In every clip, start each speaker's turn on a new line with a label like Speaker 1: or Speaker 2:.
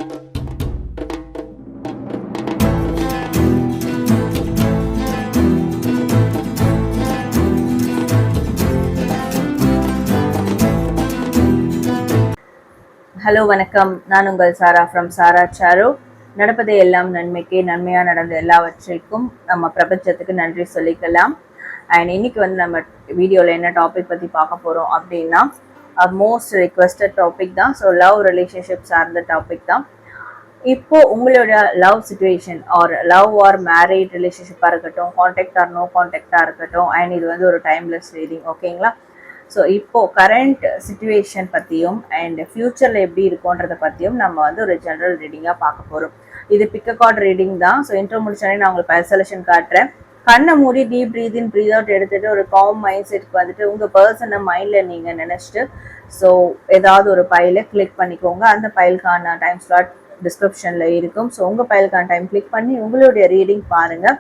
Speaker 1: Hello வணக்கம், நான் உங்கள் சாரா ஃப்ரம் சாரா சாரோ. நடப்பதை எல்லாம் நன்மைக்கே, நன்மையாக நடந்த எல்லாவற்றிற்கும் நம்ம பிரபஞ்சத்துக்கு நன்றி சொல்லிக்கலாம். அண்ட் இன்னைக்கு வந்து நம்ம வீடியோவில் என்ன டாபிக் பற்றி பார்க்க போகிறோம் அப்படின்னா, மோஸ்ட் ரிக்வெஸ்டட் டாபிக் தான். ஸோ லவ் ரிலேஷன்ஷிப் சார்ந்த டாபிக் தான். இப்போ உங்களோட லவ் சுச்சுவேஷன் ஆர் மேரிட் ரிலேஷன்ஷிப்பாக இருக்கட்டும், கான்டாக்ட் ஆர் நோ கான்டாக்டாக இருக்கட்டும், அண்ட் இது வந்து ஒரு டைம்லெஸ் ரீடிங், ஓகேங்களா? ஸோ இப்போது கரண்ட் சுச்சுவேஷன் பற்றியும் அண்ட் ஃப்யூச்சரில் எப்படி இருக்கும்ன்றதை பற்றியும் நம்ம வந்து ஒரு ஜென்ரல் ரீடிங்காக பார்க்க போகிறோம். இது பிக் அ கார்டு ரீடிங் தான். ஸோ இன்ட்ரோ முடிச்சானே நான் உங்களுக்கு பர்செலெக்ஷன் காட்டுறேன். கண்ணை மூடி deep breath in breathe out எடுத்துகிட்டு ஒரு காம் மைண்ட் செட்டுக்கு வந்துட்டு உங்கள் பர்சனை மைண்டில் நீங்கள் நினச்சிட்டு ஸோ ஏதாவது ஒரு பைலை கிளிக் பண்ணிக்கோங்க. அந்த பைலுக்கான டைம் ஸ்லாட் டிஸ்கிரிப்ஷனில் இருக்கும். ஸோ உங்கள் பைலுக்கான டைம் கிளிக் பண்ணி உங்களுடைய ரீடிங் பாருங்கள்.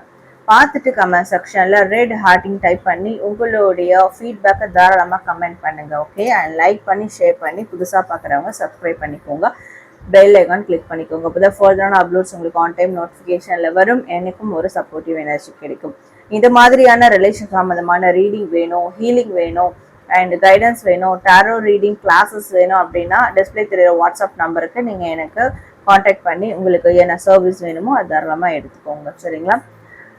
Speaker 1: பார்த்துட்டு கமெண்ட் செக்ஷனில் ரெட் ஹார்ட்டிங் டைப் பண்ணி உங்களுடைய ஃபீட்பேக்கை தாராளமாக கமெண்ட் பண்ணுங்கள், ஓகே? அண்ட் லைக் பண்ணி ஷேர் பண்ணி புதுசாக பார்க்குறவங்க சப்ஸ்கிரைப் பண்ணிக்கோங்க. பெல் ஐக்கான் கிளிக் பண்ணிக்கோங்க. அப்போ தான் ஃபர்தரான அப்லோட்ஸ் உங்களுக்கு ஆன் டைம் நோட்டிஃபிகேஷனில் வரும். எனக்கும் ஒரு சப்போர்ட்டிவ் எனர்ஜி கிடைக்கும். இந்த மாதிரியான ரிலேஷன் சம்மந்தமான ரீடிங் வேணும், ஹீலிங் வேணும், அண்ட் கைடன்ஸ் வேணும், டாரோ ரீடிங் கிளாஸஸ் வேணும் அப்படின்னா டிஸ்பிளே தெரியுற வாட்ஸ்அப் நம்பருக்கு நீங்கள் எனக்கு காண்டாக்ட் பண்ணி உங்களுக்கு என்ன சர்வீஸ் வேணுமோ அது தாராளமாக எடுத்துக்கோங்க, சரிங்களா?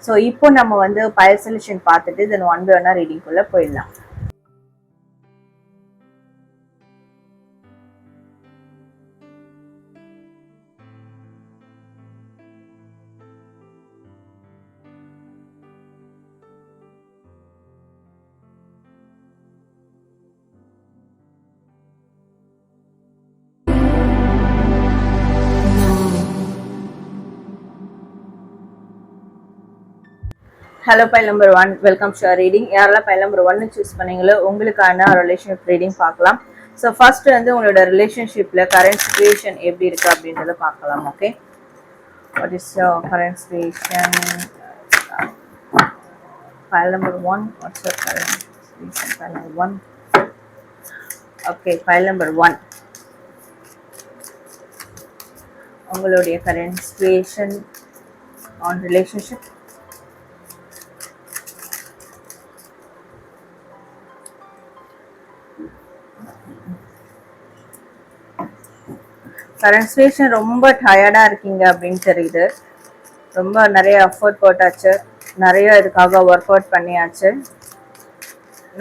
Speaker 1: ஸோ இப்போ நம்ம வந்து பர்செலெக்ஷன் பார்த்துட்டு தென் ஒன் பை ஒன்னா ரீடிங்குள்ளே போயிடலாம். Hello pile number 1, welcome to reading. யாரெல்லாம் பைல் நம்பர் 1 சூஸ் பண்ணீங்களோ உங்களுக்கான ரிலேஷன்ஷிப் ரீடிங் பார்க்கலாம். ஸோ ஃபர்ஸ்ட் வந்து உங்களோட ரிலேஷன்ஷிப்பில் கரண்ட் சிச்சுவேஷன் எப்படி இருக்குது அப்படின்றத பார்க்கலாம், okay? What is current situation? File number 1, what's your current situation? File number 1, okay. File number 1, உங்களுடைய current situation on relationship. Current situation ரொம்ப டயர்டாக இருக்கீங்க அப்படின்னு தெரியுது. ரொம்ப நிறைய எஃபர்ட் போட்டாச்சு, நிறைய இதுக்காக ஒர்க் அவுட் பண்ணியாச்சு,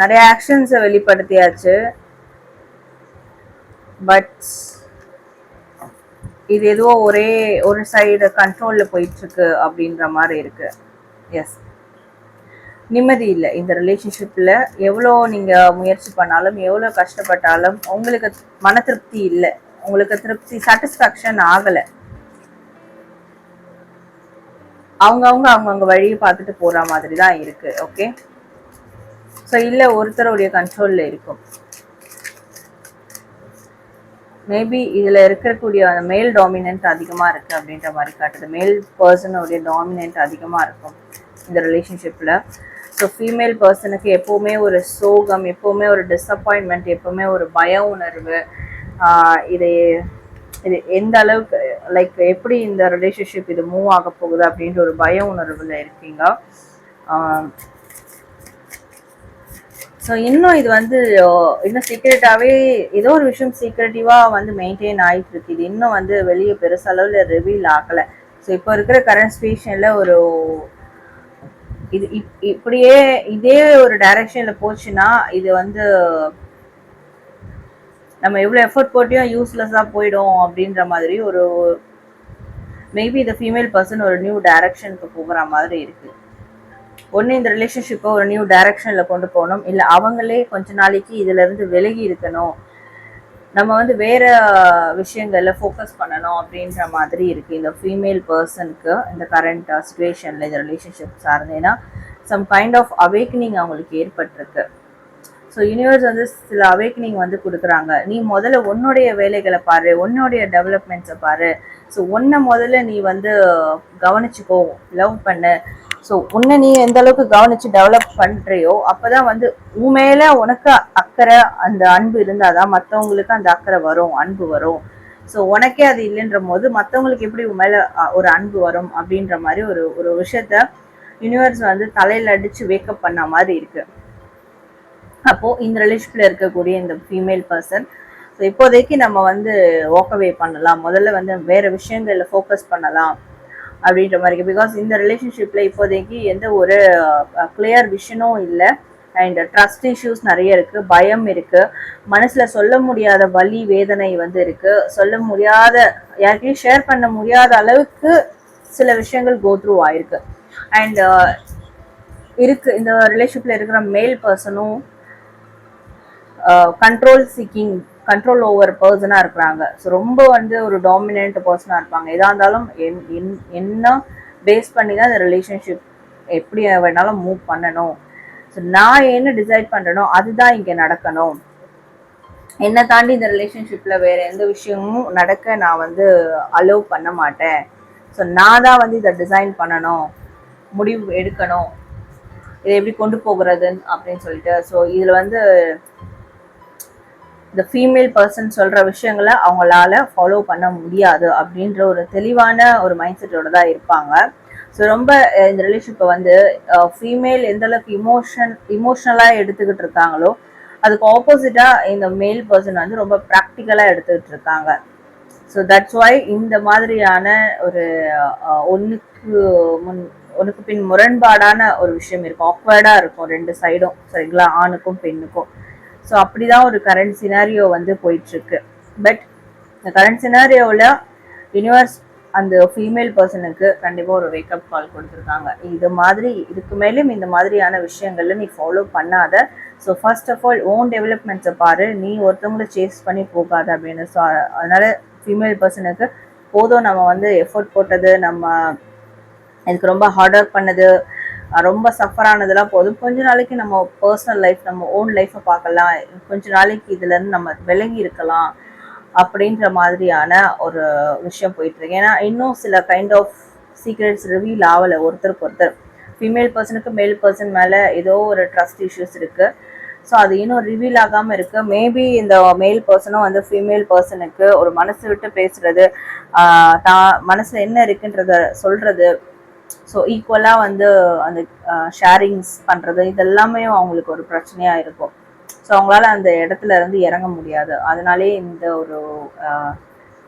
Speaker 1: நிறைய ஆக்ஷன்ஸை வெளிப்படுத்தியாச்சு. பட் இது எதுவோ ஒரே ஒரு சைடு கண்ட்ரோலில் போயிட்டுருக்கு அப்படின்ற மாதிரி இருக்கு. எஸ், நிம்மதி இல்லை இந்த ரிலேஷன்ஷிப்பில். எவ்வளோ நீங்கள் முயற்சி பண்ணாலும், எவ்வளோ கஷ்டப்பட்டாலும் உங்களுக்கு மன திருப்தி இல்லை, உங்களுக்கு திருப்தி சாட்டிஸ்ஃபேக்ஷன் ஆகலை. அவங்கவுங்க வழியை பார்த்துட்டு போகிற மாதிரி தான் இருக்கு, ஓகே? ஸோ இல்லை ஒருத்தருடைய கண்ட்ரோலில் இருக்கும். மேபி இதில் இருக்கக்கூடிய அந்த மேல் டாமினன்ட் அதிகமாக இருக்குது அப்படின்ற மாதிரி காட்டுது. மேல் பர்சனுடைய டாமினன்ட் அதிகமாக இருக்கும் இந்த ரிலேஷன்ஷிப்பில். ஸோ ஃபீமேல் பர்சனுக்கு எப்போவுமே ஒரு சோகம், எப்போவுமே ஒரு டிஸப்பாயின்மெண்ட், எப்போவுமே ஒரு பய உணர்வு. இது எந்த அளவுக்கு லைக் எப்படி இந்த ரிலேஷன்ஷிப் இது மூவ் ஆக போகுது அப்படின்ற ஒரு பய உணர்வில் இருக்கீங்க. ஸோ இன்னும் இது வந்து இன்னும் சீக்ரெட்டாகவே ஏதோ ஒரு விஷயம் சீக்ரெட்டிவாக வந்து மெயின்டைன் ஆகிட்டு இருக்கு. இது இன்னும் வந்து வெளியே பெருசளவில் ரிவீல் ஆகலை. ஸோ இப்போ இருக்கிற கரண்ட் சிச்சுவேஷனில் ஒரு இது இப்படியே இதே ஒரு டைரக்ஷனில் போச்சுன்னா இது வந்து நம்ம எவ்வளோ எஃபர்ட் போட்டியும் யூஸ்லெஸ்ஸாக போயிடும் அப்படின்ற மாதிரி ஒரு மேபி இந்த ஃபீமேல் பர்சன் ஒரு நியூ டைரக்ஷனுக்கு போகிற மாதிரி இருக்குது. ஒன்று இந்த ரிலேஷன்ஷிப்பை ஒரு நியூ டைரக்ஷனில் கொண்டு போகணும், இல்லை அவங்களே கொஞ்ச நாளைக்கு இதிலேருந்து விலகி இருக்கணும், நம்ம வந்து வேறு விஷயங்களில் ஃபோக்கஸ் பண்ணணும் அப்படின்ற மாதிரி இருக்குது இந்த ஃபீமேல் பர்சனுக்கு. இந்த கரண்ட் சிச்சுவேஷனில் இந்த ரிலேஷன்ஷிப் சார்ந்தேன்னா சம் கைண்ட் ஆஃப் அவேக்கனிங் அவங்களுக்கு ஏற்பட்டிருக்கு. ஸோ யூனிவர்ஸ் வந்து சில அவேக்கனிங் வந்து கொடுக்குறாங்க. நீ முதல்ல உன்னுடைய வேலைகளை பாரு, உன்னுடைய டெவலப்மெண்ட்ஸை பாரு. ஸோ உன்னை முதல்ல நீ வந்து கவனிச்சுக்கோ, லவ் பண்ணு. ஸோ உன்னை நீ எந்த அளவுக்கு கவனித்து டெவலப் பண்ணுறியோ அப்போ தான் வந்து உன் மேலே உனக்கு அக்கறை, அந்த அன்பு இருந்தால் தான் மற்றவங்களுக்கு அந்த அக்கறை வரும், அன்பு வரும். ஸோ உனக்கே அது இல்லைன்ற போது மற்றவங்களுக்கு எப்படி மேலே ஒரு அன்பு வரும் அப்படின்ற மாதிரி ஒரு ஒரு விஷயத்த யூனிவர்ஸ் வந்து தலையில் அடித்து வேக்கப் பண்ண மாதிரி இருக்கு. அப்போது இந்த ரிலேஷன்ஷிப்பில் இருக்கக்கூடிய இந்த ஃபீமேல் பர்சன் ஸோ இப்போதைக்கு நம்ம வந்து வாக்கவே பண்ணலாம், முதல்ல வந்து வேறு விஷயங்களில் ஃபோக்கஸ் பண்ணலாம் அப்படின்ற மாதிரி இருக்குது. பிகாஸ் இந்த ரிலேஷன்ஷிப்பில் இப்போதைக்கு எந்த ஒரு கிளியர் விஷனும் இல்லை. அண்ட் ட்ரஸ்ட் இஷ்யூஸ் நிறைய இருக்குது, பயம் இருக்குது, மனசில் சொல்ல முடியாத வலி வேதனை வந்து இருக்குது, சொல்ல முடியாத யாருக்கையும் ஷேர் பண்ண முடியாத அளவுக்கு சில விஷயங்கள் கோ த்ரூ ஆயிருக்கு. அண்ட் இருக்குது இந்த ரிலேஷன்ஷிப்பில் இருக்கிற மேல் பர்சனும் கண்ட்ரோல் சீக்கிங், கண்ட்ரோல் ஓவர் பர்சனாக இருக்கிறாங்க. ஸோ ரொம்ப வந்து ஒரு டாமினன்ட் பர்சனாக இருப்பாங்க. எதாக இருந்தாலும் என்ன பேஸ் பண்ணி தான் இந்த ரிலேஷன்ஷிப் எப்படி வேணாலும் மூவ் பண்ணணும். ஸோ நான் என்ன டிசைட் பண்ணுறனோ அதுதான் இங்கே நடக்கணும். என்னை தாண்டி இந்த ரிலேஷன்ஷிப்பில் வேறு எந்த விஷயமும் நடக்க நான் வந்து அலோவ் பண்ண மாட்டேன். ஸோ நான் தான் வந்து இதை டிசைன் பண்ணணும், முடிவு எடுக்கணும், இதை எப்படி கொண்டு போகிறது அப்படின்னு சொல்லிட்டு. ஸோ இதில் வந்து இந்த ஃபீமேல் பர்சன் சொல்கிற விஷயங்களை அவங்களால ஃபாலோ பண்ண முடியாது அப்படின்ற ஒரு தெளிவான ஒரு மைண்ட் செட்டோட தான் இருப்பாங்க. ஸோ ரொம்ப இந்த ரிலேஷன்ஷிப்பை வந்து ஃபீமேல் எந்த அளவுக்கு இமோஷனலாக எடுத்துக்கிட்டு இருக்காங்களோ அதுக்கு ஆப்போசிட்டாக இந்த மேல் பர்சன் வந்து ரொம்ப ப்ராக்டிக்கலாக எடுத்துக்கிட்டு இருக்காங்க. ஸோ தட்ஸ் ஒய் இந்த மாதிரியான ஒரு ஒன்றுக்கு பின் முரண்பாடான ஒரு விஷயம் இருக்கும், ஆக்வர்டாக இருக்கும் ரெண்டு சைடும், சரிங்களா, ஆணுக்கும் பெண்ணுக்கும். ஸோ அப்படிதான் ஒரு கரண்ட் சினாரியோ வந்து போயிட்டுருக்கு. பட் இந்த கரண்ட் சினாரியோவில் யூனிவர்ஸ் அந்த ஃபீமேல் பர்சனுக்கு கண்டிப்பாக ஒரு வேக்கப் கால் கொடுத்துருக்காங்க. இது மாதிரி இதுக்கு மேலும் இந்த மாதிரியான விஷயங்கள்ல நீ ஃபாலோ பண்ணாத. So first of all own டெவலப்மெண்ட்ஸை பாரு, நீ ஒருத்தவங்களை சேஸ் பண்ணி போகாத அப்படின்னு. ஸோ அதனால ஃபீமேல் பர்சனுக்கு போதும் நம்ம வந்து எஃபோர்ட் போட்டது, நம்ம இதுக்கு ரொம்ப ஹார்ட் ஒர்க் பண்ணது, ரொம்ப சஃபர் ஆனதெல்லாம் போதும். கொஞ்ச நாளைக்கு நம்ம பர்சனல் லைஃப், நம்ம ஓன் லைஃப்பை பார்க்கலாம், கொஞ்ச நாளைக்கு இதுலேருந்து நம்ம விலகி இருக்கலாம் அப்படின்ற மாதிரியான ஒரு விஷயம் போயிட்டுருக்கு. ஏன்னா இன்னும் சில கைண்ட் ஆஃப் சீக்ரெட்ஸ் ரிவீல் ஆகலை ஒருத்தருக்கு ஒருத்தர். ஃபீமேல் பர்சனுக்கு மேல் பர்சன் மேலே ஏதோ ஒரு ட்ரஸ்ட் இஷ்யூஸ் இருக்குது. ஸோ அது இன்னும் ரிவீல் ஆகாமல் இருக்குது. மேபி இந்த மேல் பர்சனும் வந்து ஃபீமேல் பர்சனுக்கு ஒரு மனசு விட்டு பேசுறது, தான் மனசில் என்ன இருக்குன்றத சொல்கிறது, ஸோ ஈக்குவலாக வந்து அந்த ஷேரிங்ஸ் பண்ணுறது, இதெல்லாமே அவங்களுக்கு ஒரு பிரச்சனையாக இருக்கும். ஸோ அவங்களால அந்த இடத்துல இருந்து இறங்க முடியாது. அதனாலே இந்த ஒரு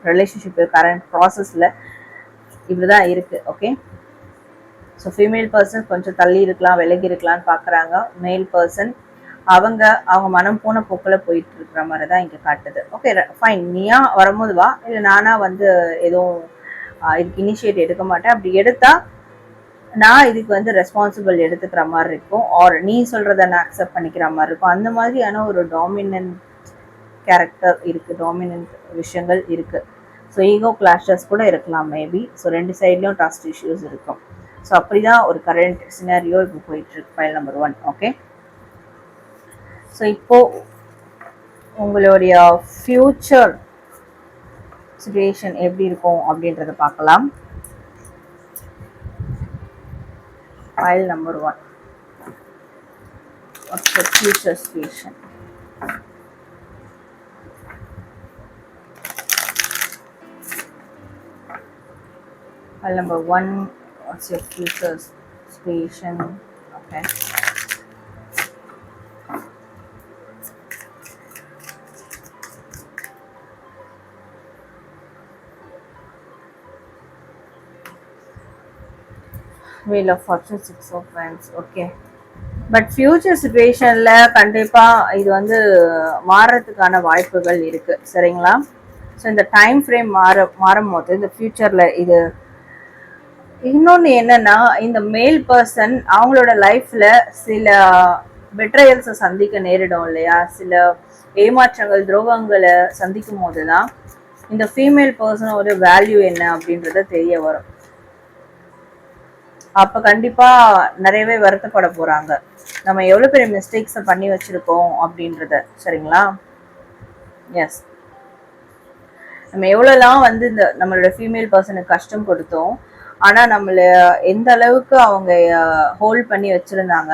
Speaker 1: ரிலேஷன்ஷிப்பு கரண்ட் ப்ராசஸில் இப்படி தான் இருக்குது. ஓகே, ஸோ ஃபீமேல் பர்சன் கொஞ்சம் தள்ளி இருக்கலாம், விலகி இருக்கலாம்னு பார்க்குறாங்க. மேல் பர்சன் அவங்க மனம் போன போக்கில் போயிட்டு இருக்கிற மாதிரி தான் இங்கே காட்டுது. ஓகே ஃபைன், நீயா வரும்போது வா, இல்லை நானாக வந்து எதுவும் இதுக்கு இனிஷியேட் எடுக்க மாட்டேன். அப்படி எடுத்தால் நான் இதுக்கு வந்து ரெஸ்பான்சிபிள் எடுத்துக்கிற மாதிரி இருக்கும், ஆர் நீ சொல்கிறத நான் அக்செப்ட் பண்ணிக்கிற மாதிரி இருக்கும். அந்த மாதிரியான ஒரு டாமினன்ட் கேரக்டர் இருக்குது, டாமினன்ட் விஷயங்கள் இருக்குது. ஸோ ஈகோ கிளாஷஸ் கூட இருக்கலாம் மேபி. ஸோ ரெண்டு சைட்லேயும் ட்ரஸ்ட் இஷ்யூஸ் இருக்கும். ஸோ அப்படி தான் ஒரு கரண்ட் சினாரியோ இப்போ போயிட்டுருக்கு. File number 1. ஓகே, ஸோ இப்போது உங்களுடைய ஃப்யூச்சர் சிச்சுவேஷன் எப்படி இருக்கும் அப்படின்றத பார்க்கலாம். File number 1. What's the future situation? File number 1. What's your future situation? Okay. Wheel of Fortune, 6 of Wands. Okay, but future சிச்சுவேஷனில் கண்டிப்பாக இது வந்து மாறுறதுக்கான வாய்ப்புகள் இருக்குது, சரிங்களா. ஸோ இந்த டைம் ஃப்ரேம் மாறும் போது இந்த ஃபியூச்சரில் இது இன்னொன்று என்னென்னா, இந்த மேல் பர்சன் அவங்களோட லைஃப்பில் சில பெட்ரையல்ஸை சந்திக்க நேரிடும் இல்லையா, சில ஏமாற்றங்கள் துரோகங்களை சந்திக்கும் போது தான் இந்த ஃபீமேல் பர்சனோட வேல்யூ என்ன அப்படின்றத தெரிய வரும். அப்போ கண்டிப்பாக நிறையவே வருத்தப்பட போகிறாங்க, நம்ம எவ்வளோ பெரிய மிஸ்டேக்ஸை பண்ணி வச்சுருக்கோம் அப்படின்றத, சரிங்களா. எஸ், நம்ம எவ்வளோலாம் வந்து இந்த நம்மளோட ஃபீமேல் பர்சனுக்கு கஷ்டம் கொடுத்தோம், ஆனால் நம்மளை எந்த அளவுக்கு அவங்க ஹோல்ட் பண்ணி வச்சுருந்தாங்க,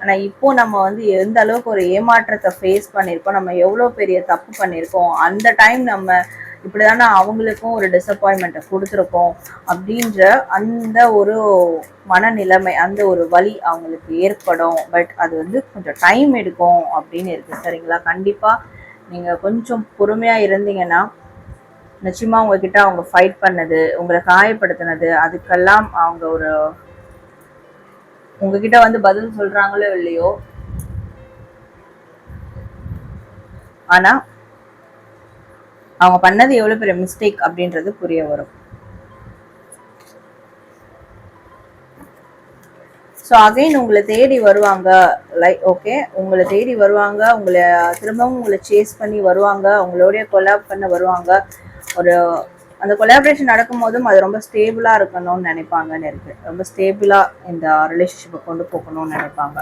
Speaker 1: ஆனால் இப்போ நம்ம வந்து எந்த அளவுக்கு ஒரு ஏமாற்றத்தை ஃபேஸ் பண்ணியிருக்கோம், நம்ம எவ்வளோ பெரிய தப்பு பண்ணியிருக்கோம், அந்த டைம் நம்ம இப்படிதானே அவங்களுக்கும் ஒரு டிசப்பாயின்மெண்ட்டை கொடுத்துருக்கோம் அப்படின்ற அந்த ஒரு மனநிலைமை, அந்த ஒரு வலி அவங்களுக்கு ஏற்படும். பட் அது வந்து கொஞ்சம் டைம் எடுக்கும் அப்படின்னு இருக்கு. சரிங்களா? கண்டிப்பா நீங்க கொஞ்சம் பொறுமையா இருந்தீங்கன்னா நிச்சயமா உங்ககிட்ட அவங்க ஃபைட் பண்ணது, உங்களை காயப்படுத்தினது, அதுக்கெல்லாம் அவங்க ஒரு உங்ககிட்ட வந்து பதில் சொல்றாங்களோ இல்லையோ, ஆனா அவங்க பண்ணது எவ்வளவு பெரிய மிஸ்டேக் அப்படின்றது புரிய வரும். ஸோ அகைன் உங்களை தேடி வருவாங்க. லைக் ஓகே, உங்களை தேடி வருவாங்க, உங்களை திரும்பவும் உங்களை சேஸ் பண்ணி வருவாங்க, உங்களோடைய கொலாப் பண்ண வருவாங்க. ஒரு அந்த கொலாபரேஷன் நடக்கும் போதும் அது ரொம்ப ஸ்டேபிளாக இருக்கணும்னு நினைப்பாங்கன்னு இருக்கு. ரொம்ப ஸ்டேபிளாக இந்த ரிலேஷன்ஷிப்பை கொண்டு போகணும்னு நினைப்பாங்க.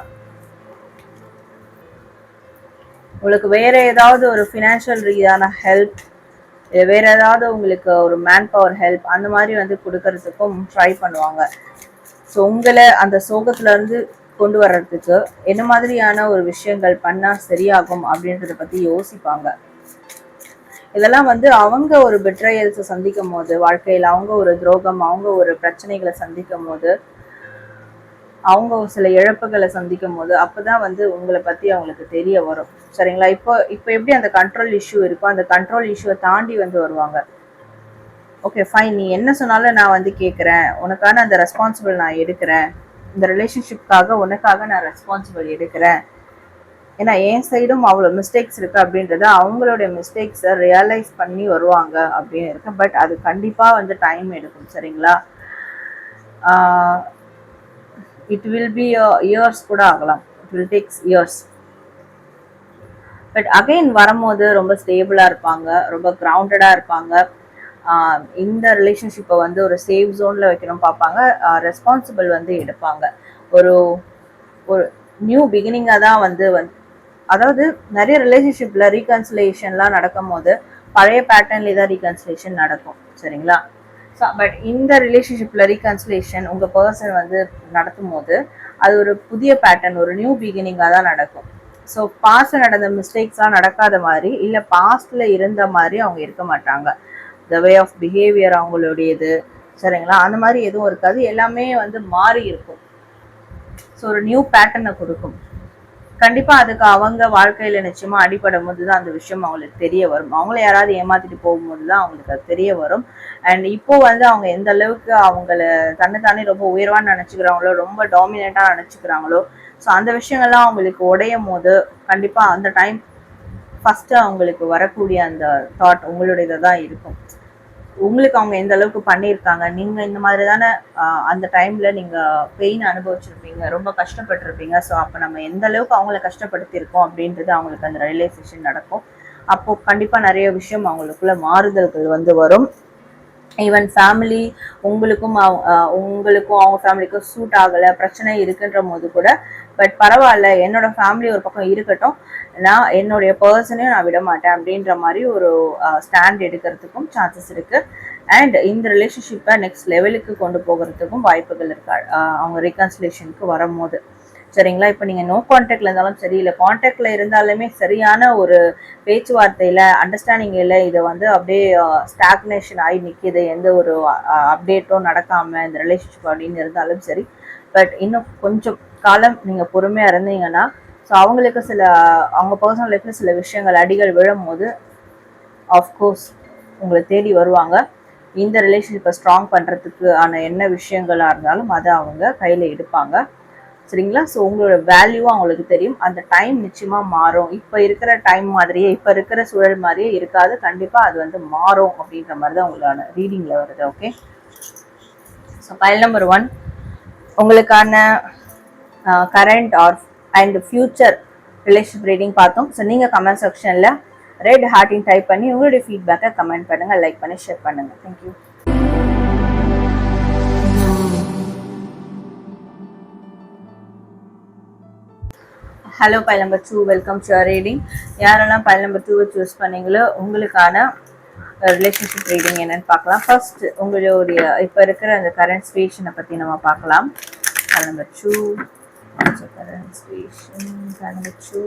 Speaker 1: உங்களுக்கு வேற ஏதாவது ஒரு ஃபினான்ஷியல் ரீதியான ஹெல்ப், வேற ஏதாவது உங்களுக்கு ஒரு மேன் பவர் ஹெல்ப் அந்த மாதிரி வந்து கொடுக்கறதுக்கும் ட்ரை பண்ணுவாங்க. ஸோ உங்களை அந்த சோகத்துல இருந்து கொண்டு வர்றதுக்கு என்ன மாதிரியான ஒரு விஷயங்கள் பண்ணா சரியாகும் அப்படின்றத பத்தி யோசிப்பாங்க. இதெல்லாம் வந்து அவங்க ஒரு பெட்ரையல்ஸை சந்திக்கும் போது, வாழ்க்கையில் அவங்க ஒரு துரோகம், அவங்க ஒரு பிரச்சனைகளை சந்திக்கும் போது, அவங்க சில இழப்புகளை சந்திக்கும் போது அப்பதான் வந்து உங்களை பத்தி அவங்களுக்கு தெரிய வரும். சரிங்களா? இப்போ எப்படி அந்த கண்ட்ரோல் இஷ்யூ இருக்கோ அந்த கண்ட்ரோல் இஷ்யூவை தாண்டி வந்து வருவாங்க. ஓகே ஃபைன், நீ என்ன சொன்னாலும் நான் வந்து கேட்குறேன், உனக்கான அந்த ரெஸ்பான்சிபிள் நான் எடுக்கிறேன், இந்த ரிலேஷன்ஷிப்காக உனக்காக நான் ரெஸ்பான்சிபிள் எடுக்கிறேன், ஏன்னா என் சைடும் அவ்வளோ மிஸ்டேக்ஸ் இருக்கு அப்படின்றத அவங்களுடைய மிஸ்டேக்ஸை ரியலைஸ் பண்ணி வருவாங்க அப்படின்னு இருக்கு. பட் அது கண்டிப்பாக வந்து டைம் எடுக்கும். சரிங்களா? இட் வில் பி இயர்ஸ் கூட ஆகலாம். It will takes years. But again வரும்போது ரொம்ப ஸ்டேபிளாக இருப்பாங்க, ரொம்ப கிரவுண்டடாக இருப்பாங்க. இந்த ரிலேஷன்ஷிப்பை வந்து ஒரு சேஃப் ஜோனில் வைக்கணும் பார்ப்பாங்க. ரெஸ்பான்சிபிள் வந்து எடுப்பாங்க. ஒரு ஒரு நியூ பிகினிங்காக தான் வந்து அதாவது நிறைய ரிலேஷன்ஷிப்பில் ரீகன்சிலேஷன்லாம் நடக்கும் போது பழைய பேட்டர்ன்லேயே தான் ரீகன்சிலேஷன் நடக்கும். சரிங்களா? ஸோ பட் இந்த ரிலேஷன்ஷிப்பில் ரீகன்சிலேஷன் உங்கள் பர்சன் வந்து நடத்தும் போது அது ஒரு புதிய பேட்டர்ன், ஒரு நியூ பிகினிங்காக தான் நடக்கும். ஸோ பாஸ்டில் நடந்த மிஸ்டேக்ஸ்லாம் நடக்காத மாதிரி, இல்லை பாஸ்டில் இருந்த மாதிரி அவங்க இருக்க மாட்டாங்க. த வே ஆஃப் பிஹேவியர் அவங்களுடையது, சரிங்களா, அந்த மாதிரி எதுவும் இருக்காது. எல்லாமே வந்து மாறி இருக்கும். ஸோ ஒரு நியூ பேட்டர்னை கொடுக்கும். கண்டிப்பா அதுக்கு அவங்க வாழ்க்கையில நிச்சயமா அடிபடும் போதுதான் அந்த விஷயம் அவங்களுக்கு தெரிய வரும். அவங்கள யாராவது ஏமாத்திட்டு போகும்போதுதான் அவங்களுக்கு அது தெரிய வரும். அண்ட் இப்போ வந்து அவங்க எந்த அளவுக்கு அவங்கள தன்னைத்தானே ரொம்ப உயர்வான்னு நினைச்சுக்கிறாங்களோ, ரொம்ப டாமினேட்டா நினைச்சுக்கிறாங்களோ, ஸோ அந்த விஷயங்கள்லாம் அவங்களுக்கு உடையும் போது கண்டிப்பா அந்த டைம் ஃபர்ஸ்ட் அவங்களுக்கு வரக்கூடிய அந்த தாட் உங்களுடையதை தான் இருக்கும். உங்களுக்கு அவங்க எந்த அளவுக்கு பண்ணியிருக்காங்க, நீங்க இந்த மாதிரி தானே அந்த டைம்ல நீங்க பெயின் அனுபவிச்சிருப்பீங்க, ரொம்ப கஷ்டப்பட்டிருப்பீங்க. ஸோ அப்போ நம்ம எந்த அளவுக்கு அவங்கள கஷ்டப்படுத்தியிருக்கோம் அப்படின்றது அவங்களுக்கு அந்த ரியலைசேஷன் நடக்கும். அப்போ கண்டிப்பா நிறைய விஷயம் அவங்களுக்குள்ள மாறுதல்கள் வந்து வரும். ஈவன் ஃபேமிலி உங்களுக்கும் அவங்க ஃபேமிலிக்கும் சூட் ஆகலை, பிரச்சனை இருக்குன்ற போது கூட பட் பரவாயில்ல, என்னோட ஃபேமிலி ஒரு பக்கம் இருக்கட்டும், நான் என்னுடைய பர்சனையும் நான் விட மாட்டேன் அப்படின்ற மாதிரி ஒரு ஸ்டாண்ட் எடுக்கிறதுக்கும் சான்சஸ் இருக்கு. அண்ட் இந்த ரிலேஷன்ஷிப்பை நெக்ஸ்ட் லெவலுக்கு கொண்டு போகிறதுக்கும் வாய்ப்புகள் இருக்கு அவங்க ரீகன்சிலேஷனுக்கு வரும்போது. சரிங்களா? இப்போ நீங்கள் நோ கான்டாக்டில் இருந்தாலும் சரி, இல்லை கான்டாக்டில் இருந்தாலுமே சரியான ஒரு பேச்சுவார்த்தையில் அண்டர்ஸ்டாண்டிங் இல்லை, இதை வந்து அப்படியே ஸ்டாக்னேஷன் ஆகி நிற்கிது, எந்த ஒரு அப்டேட்டும் நடக்காமல் இந்த ரிலேஷன்ஷிப் அப்படின்னு இருந்தாலும் சரி, பட் இன்னும் கொஞ்சம் காலம் நீங்கள் பொறுமையாக இருந்தீங்கன்னா, ஸோ அவங்களுக்கு அவங்க பர்சனல் லைஃப்பில் சில விஷயங்கள் அடிகள் விழும் போது ஆஃப்கோர்ஸ் உங்களை தேடி வருவாங்க. இந்த ரிலேஷன்ஷிப்பை ஸ்ட்ராங் பண்ணுறதுக்கு ஆன என்ன விஷயங்களாக இருந்தாலும் அதை அவங்க கையில் எடுப்பாங்க. சரிங்களா? ஸோ உங்களோட வேல்யூவும் அவங்களுக்கு தெரியும். அந்த டைம் நிச்சயமாக மாறும். இப்போ இருக்கிற டைம் மாதிரியே, இப்போ இருக்கிற சூழல் மாதிரியே இருக்காது. கண்டிப்பாக அது வந்து மாறும் அப்படின்ற மாதிரி தான் உங்களோட ரீடிங்கில் வருது. ஓகே, ஸோ பைல் நம்பர் 1 உங்களுக்கான current or and future relationship reading பார்த்தோம். ஸோ நீங்கள் கமெண்ட் செக்ஷனில் ரெட் ஹார்ட்டிங் டைப் பண்ணி உங்களுடைய ஃபீட்பேக்கை கமெண்ட் பண்ணுங்கள், லைக் பண்ணி ஷேர் பண்ணுங்கள். Thank you. Hello pile number 2, welcome to your reading. யாரெல்லாம் பைல் நம்பர் 2 சூஸ் பண்ணீங்களோ உங்களுக்கான ரிலேஷன்ஷிப் ரீடிங் என்னன்னு பார்க்கலாம். ஃபர்ஸ்ட் உங்களுடைய இப்போ இருக்கிற அந்த கரண்ட் சிச்சுவேஷனை பற்றி நம்ம பார்க்கலாம். File number 2, current situation, file number 2.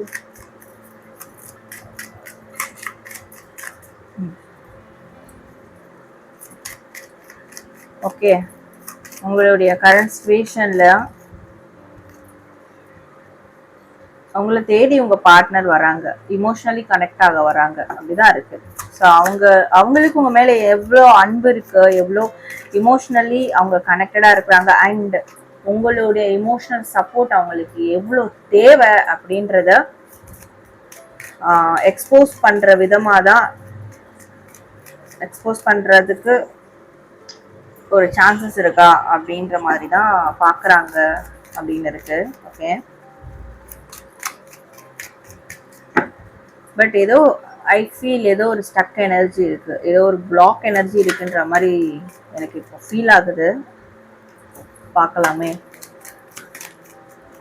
Speaker 1: Okay, உங்களுடைய கரண்ட் சுச்சுவேஷன்ல அவங்கள தேடி உங்க பார்ட்னர் வராங்க, இமோஷனலி கனெக்ட் ஆக வராங்க, அப்படிதான் இருக்கு. ஸோ அவங்களுக்கு உங்க மேல எவ்வளோ அன்பு இருக்கு, எவ்வளோ இமோஷனலி அவங்க கனெக்டடா இருக்கிறாங்க, அண்ட் உங்களுடைய இமோஷனல் சப்போர்ட் அவங்களுக்கு எவ்வளோ தேவை அப்படின்றத எக்ஸ்போஸ் பண்ற விதமாக தான், எக்ஸ்போஸ் பண்றதுக்கு ஒரு சான்சஸ் இருக்கா அப்படின்ற மாதிரி தான் பாக்குறாங்க அப்படின்னு இருக்கு. ஓகே, பட் ஏதோ ஐ ஃபீல் ஏதோ ஒரு ஸ்டக் எனர்ஜி இருக்கு, ஏதோ ஒரு பிளாக் எனர்ஜி இருக்குன்ற மாதிரி எனக்கு இப்போ ஃபீல் ஆகுது. பார்க்கலாமே,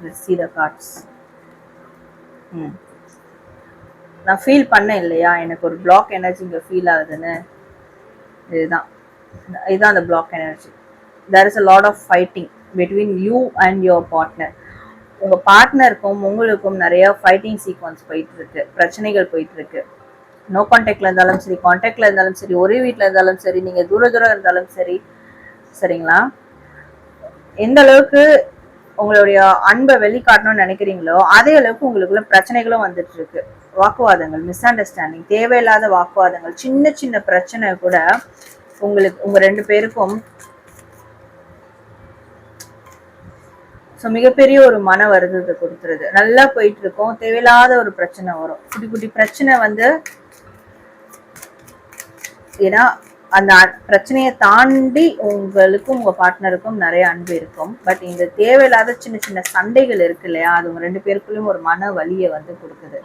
Speaker 1: let's see the cards. நான் ஃபீல் பண்ணேன் இல்லையா, எனக்கு ஒரு பிளாக் எனர்ஜி இங்கே ஃபீல் ஆகுதுன்னு. இதுதான் அந்த black energy. there is a lot of fighting between you and your partner. உங்க பார்ட்னருக்கும் உங்களுக்கும் நிறைய ஃபைட்டிங் சீக்வன்ஸ் போயிட்டு இருக்கு, பிரச்சனைகள் போயிட்டு இருக்கு. நோ கான்டாக்ட்ல இருந்தாலும் சரி, கான்டாக்ட்ல இருந்தாலும் சரி, ஒரே வீட்டில் இருந்தாலும் சரி, நீங்க தூர தூரம் இருந்தாலும் சரி, சரிங்களா? எந்த அளவுக்கு உங்களுடைய அன்பை வெளிக்காட்டணும்னு நினைக்கிறீங்களோ அதே அளவுக்கு உங்களுக்குள்ள பிரச்சனைகளும் வந்துட்டு இருக்கு. வாக்குவாதங்கள், மிஸ் அண்டர்ஸ்டாண்டிங், தேவையில்லாத வாக்குவாதங்கள், சின்ன சின்ன பிரச்சனை கூட உங்களுக்கு உங்க ரெண்டு பேருக்கும் மிகப்பெரிய ஒரு மன வருத்தத்தை கொடுத்துருது. நல்லா போயிட்டு இருக்கோம், தேவையில்லாத ஒரு பிரச்சனை வரும், குட்டி குட்டி பிரச்சனை வந்து, ஏன்னா அந்த பிரச்சனையை தாண்டி உங்களுக்கும் உங்க பார்ட்னருக்கும் நிறைய அன்பு இருக்கும். பட் இந்த தேவையில்லாத சின்ன சின்ன சண்டைகள் இருக்கு இல்லையா, அது உங்க ரெண்டு பேருக்குள்ளயும் ஒரு மன வலியை வந்து கொடுக்குது.